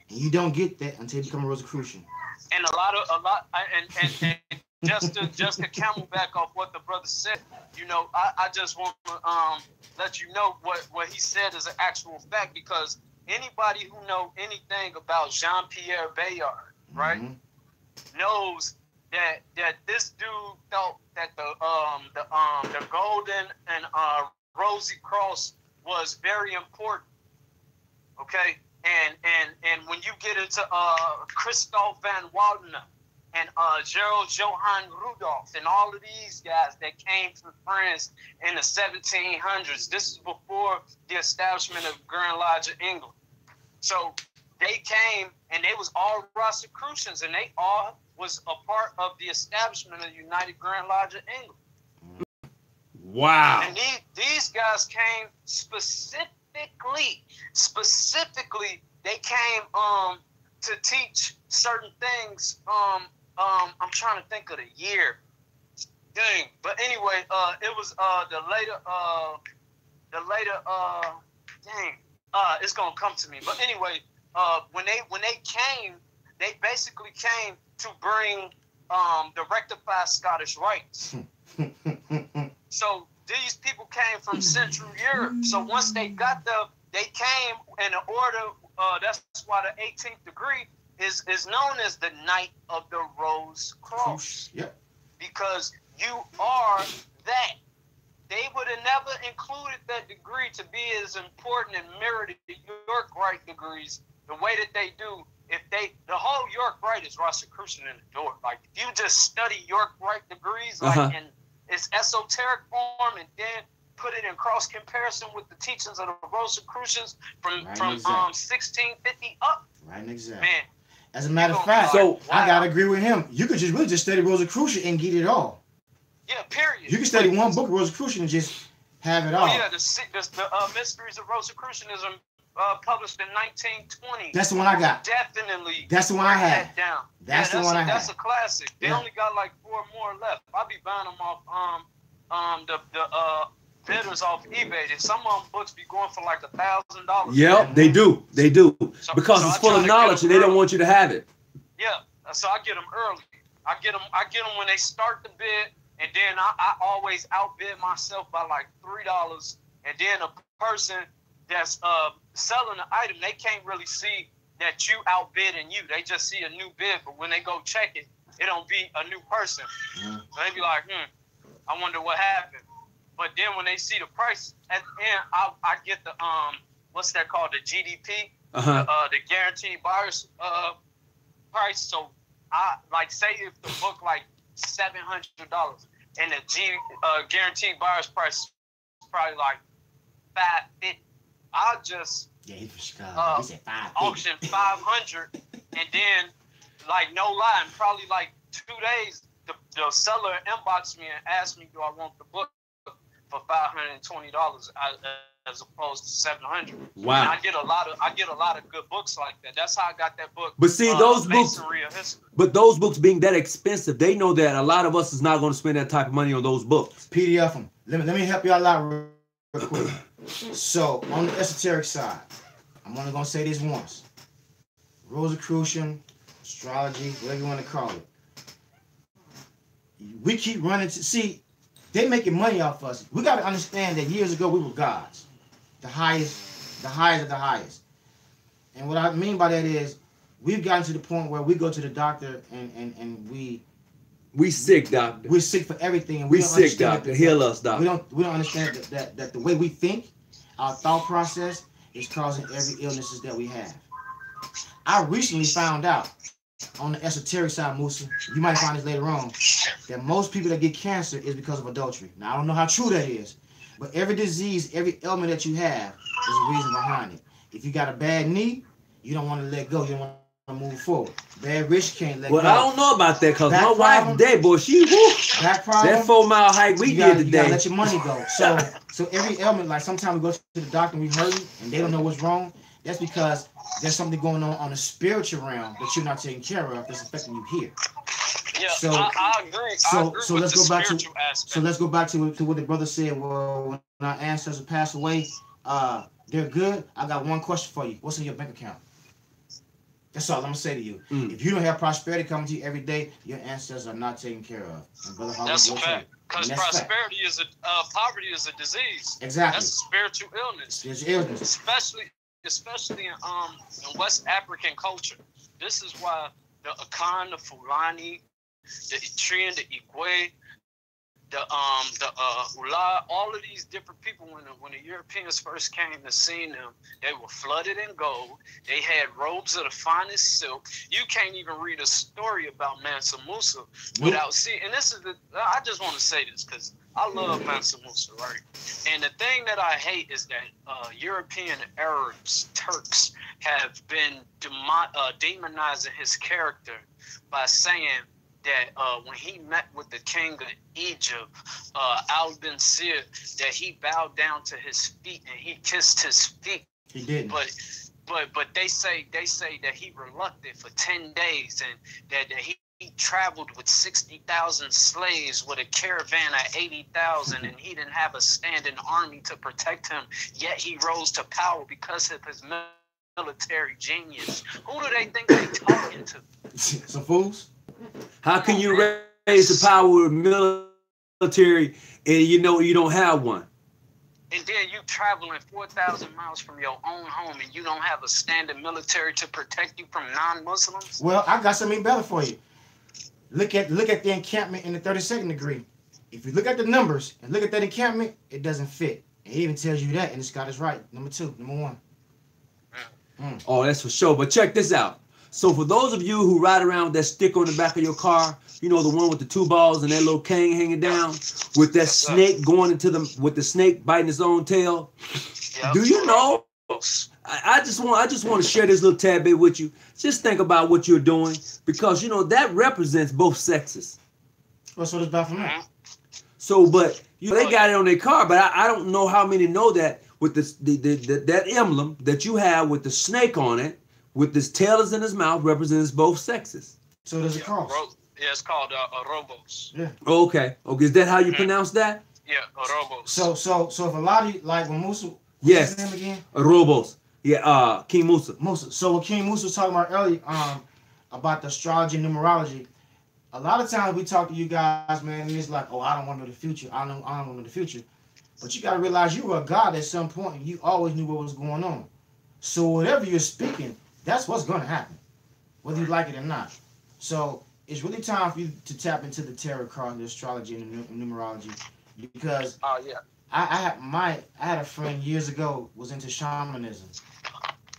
And you don't get that until you become a Rosicrucian. And just to camelback off what the brother said, you know, I just want to let you know what he said is an actual fact, because anybody who know anything about Jean-Pierre Bayard, right, knows that this dude thought that the golden and rosy cross was very important. Okay, and when you get into Christoph van Waldner and Gerald Johann Rudolph and all of these guys that came from France in the 1700s, this is before the establishment of Grand Lodge of England. So they came and they was all Rosicrucians, and they all was a part of the establishment of the United Grand Lodge of England. Wow. And these guys came specifically, they came to teach certain things. I'm trying to think of the year. Dang. But anyway, it was the later it's gonna come to me. But anyway, when they came, they basically came to bring the rectified Scottish rites. So these people came from Central Europe. So once they got there, they came in the order. That's why the 18th degree is known as the Knight of the Rose Cross. Yep. Because you are that. They would have never included that degree to be as important and mirror the York Rite degrees the way that they do. If the whole York Rite is Rosicrucian in the door. Like, if you just study York Rite degrees, like in its esoteric form, and then put it in cross comparison with the teachings of the Rosicrucians from 1650 up. Right, exactly. Man, as a matter of fact, so wow. I gotta agree with him. You could just really just study Rosicrucian and get it all. Yeah, period. You can study one book of Rosicrucian and just have it all. Oh yeah, the Mysteries of Rosicrucianism, published in 1920. That's the one I got. Definitely. That's the one I had. That down. That's the one I had. That's a classic. They only got like 4 more left. I'll be buying them off the bidders off eBay. Some of them books be going for like $1,000. Yep, they do. They do. So, because it's full of knowledge and they don't want you to have it. Yeah. So I get them early. I get them when they start the bid, and then I always outbid myself by like $3. And then a person that's selling the item, they can't really see that you outbidding you. They just see a new bid, but when they go check it, it don't be a new person. So they be like, I wonder what happened. But then when they see the price at the end, I get the what's that called, the GDP, the guaranteed buyer's price. So I like, say if the book like $700 and the guaranteed buyer's price is probably like $550. I'll just auction 500, and then, like, no lie, in probably like 2 days, the seller inboxed me and asked me, do I want the book for $520 as opposed to $700. Wow! And I get a lot of good books like that. That's how I got that book. But see, those books, but those books being that expensive, they know that a lot of us is not going to spend that type of money on those books. PDF them. Let me help y'all out real quick. So on the esoteric side, I'm only gonna say this once: Rosicrucian, astrology, whatever you want to call it. We keep running to see. They making money off us. We got to understand that years ago we were gods, the highest of the highest. And what I mean by that is, we've gotten to the point where we go to the doctor and we sick, doctor. We're sick for everything. And we don't sick, doctor. Heal us, doctor. We don't understand that the way we think, our thought process, is causing every illnesses that we have. I recently found out on the esoteric side, Musa, you might find this later on, that most people that get cancer is because of adultery. Now, I don't know how true that is, but every disease, every ailment that you have, there's a reason behind it. If you got a bad knee, you don't want to let go. You don't want to move forward. Bad wrist can't let go. Well, I don't know about that because my wife dead, boy. She that problem. That 4-mile hike we did today. You gotta let your money go. So every ailment, like sometimes we go to the doctor and we hurt and they don't know what's wrong. That's because there's something going on the spiritual realm that you're not taking care of that's affecting you here. Yeah, so, I agree. So let's go back to aspect. So let's go back to what the brother said. Well, when our ancestors passed away, they're good. I got one question for you. What's in your bank account? That's all I'm gonna say to you. If you don't have prosperity coming to you every day, your ancestors are not taken care of. And Brother Harvey, that's a fact. Because prosperity is poverty is a disease. Exactly. That's a spiritual illness. It's illness. Especially in West African culture. This is why the Akan, the Fulani, the Etrian, the Igwe, the Ula, all of these different people, when the Europeans first came to see them, they were flooded in gold. They had robes of the finest silk. You can't even read a story about Mansa Musa without seeing. And this is I just want to say this because I love Mansa Musa, right? And the thing that I hate is that European Arabs, Turks, have been demonizing his character by saying that when he met with the king of Egypt, Al bin Sir, that he bowed down to his feet and he kissed his feet. He didn't. But they say that he reluctant for 10 days and that he traveled with 60,000 slaves with a caravan of 80,000 and he didn't have a standing army to protect him, yet he rose to power because of his military genius. Who do they think they talking to? Some fools? How can you raise the power of military and you know you don't have one? And then you traveling 4,000 miles from your own home and you don't have a standing military to protect you from non-Muslims? Well, I got something better for you. Look at the encampment in the 32nd degree. If you look at the numbers and look at that encampment, it doesn't fit. It even tells you that, and it's got us right. Number 1. Oh, that's for sure. But check this out. So for those of you who ride around with that stick on the back of your car, you know, the one with the 2 balls and that little cane hanging down, with that snake going into with the snake biting his own tail. Yep. Do you know? I just want to share this little tad bit with you. Just think about what you're doing, because you know that represents both sexes. What's what it's about for me? So, but they got it on their car, but I don't know how many know that with that emblem that you have with the snake on it, with this tail is in his mouth, represents both sexes. So there's a cross. Yeah, it's called Orobos. Yeah. Okay. Is that how you pronounce that? Yeah, Orobos. So if a lot of you, like when Musa, yes, what's his name again? Orobos. Yeah, King Musa. So what King Musa was talking about earlier, about the astrology and numerology. A lot of times we talk to you guys, man, and it's like, oh, I don't want to know the future. I don't want to know the future. But you got to realize you were a God at some point, and you always knew what was going on. So whatever you're speaking, that's what's going to happen, whether you like it or not. So it's really time for you to tap into the tarot card, the astrology, and the numerology, because I had a friend years ago was into shamanism,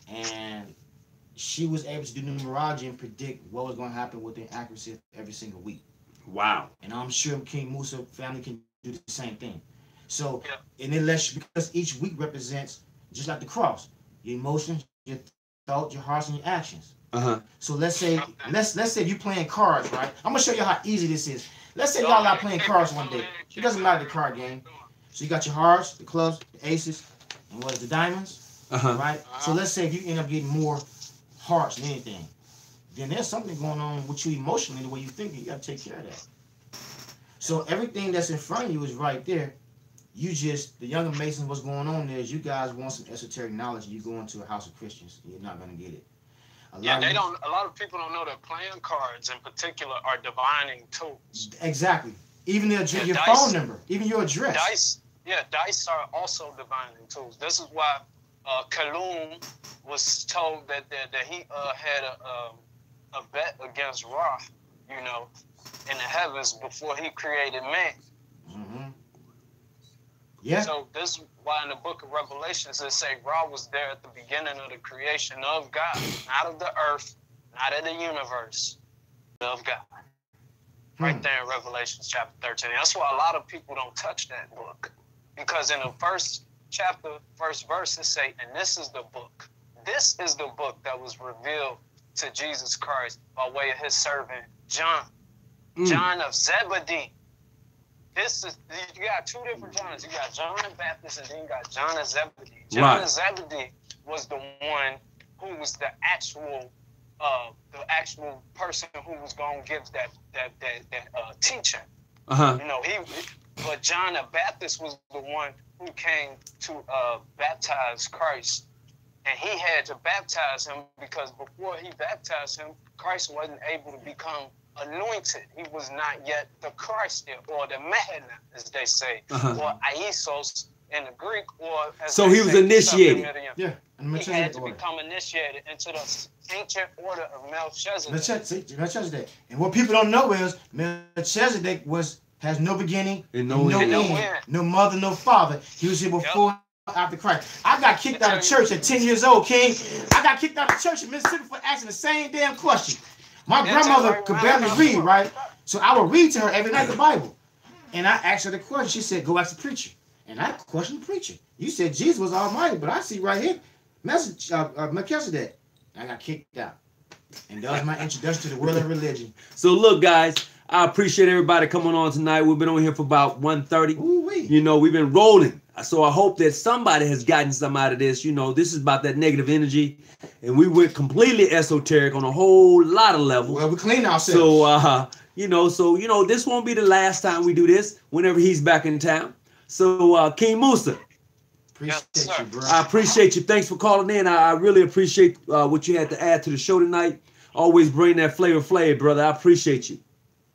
and she was able to do numerology and predict what was going to happen with the accuracy every single week. Wow. And I'm sure King Musa family can do the same thing. So, and it lets you, because each week represents, just like the cross, your emotions, your thoughts, your hearts, and your actions. So let's say you're playing cards, right? I'm gonna show you how easy this is. Let's say y'all out playing cards one day. It doesn't matter the card game. So you got your hearts, the clubs, the aces, and what is the diamonds, right? So let's say if you end up getting more hearts than anything, then there's something going on with you emotionally, the way you think. You gotta take care of that. So everything that's in front of you is right there. You just, the younger Masons, what's going on there is you guys want some esoteric knowledge, and you go into a house of Christians, and you're not gonna get it. A lot of people don't know that playing cards in particular are divining tools. Exactly. Even your phone number, even your address. Dice are also divining tools. This is why Kalum was told that he had a bet against Ra, you know, in the heavens before he created man. Yeah. So this is why in the book of Revelations it say Ra was there at the beginning of the creation of God, not of the earth, not of the universe, of God. Right there in Revelations chapter 13. That's why a lot of people don't touch that book. Because in the first chapter, first verse, it say, and this is the book. This is the book that was revealed to Jesus Christ by way of his servant John. John of Zebedee. You got 2 different Johns. You got John the Baptist and then you got John of Zebedee. John of Zebedee was the one who was the actual person who was going to give that teaching. You know, but John the Baptist was the one who came to baptize Christ. And he had to baptize him because before he baptized him, Christ wasn't able to become anointed. He was not yet the Christ or the Mehena, as they say, or Aisos in the Greek, or as so he was initiated. Yeah, he had to become initiated into the ancient order of Melchizedek. And what people don't know is Melchizedek has no beginning, and no end, no mother, no father. He was here before. After Christ. I got kicked out of church at 10 years old, King. I got kicked out of church in Mississippi for asking the same damn question. My grandmother could barely read, right? So I would read to her every night the Bible. And I asked her the question. She said, go ask the preacher. And I questioned the preacher. You said Jesus was almighty, but I see right here, Melchizedek. I got kicked out. And that was my introduction to the world of religion. So look, guys, I appreciate everybody coming on tonight. We've been on here for about 1:30. You know, we've been rolling. So I hope that somebody has gotten some out of this. You know, this is about that negative energy. And we went completely esoteric on a whole lot of levels. Well, we clean ourselves. So, this won't be the last time we do this whenever he's back in town. So, King Musa. Appreciate you, bro. I appreciate you. Thanks for calling in. I really appreciate what you had to add to the show tonight. always bring that flavor, brother. I appreciate you.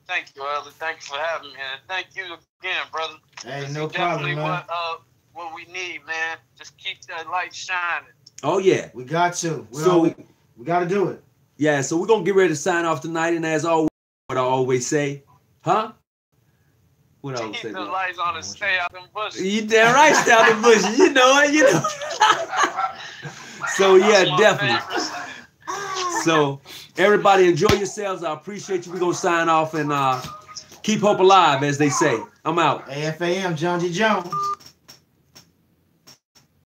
Thank you, Elder. Thank you for having me, and thank you again, brother. Hey, no problem, man. What we need, man. Just keep that light shining. Oh yeah, we got to. We got to do it. Yeah, so we're gonna get ready to sign off tonight, and as always, what I always say, huh? What I always say? Keep the lights on and stay out them bushes. You damn right, stay out the bushes. You know it, you know. So yeah, definitely. So everybody enjoy yourselves. I appreciate you. We're gonna sign off and keep hope alive, as they say. I'm out. AFAM, John G. Jones.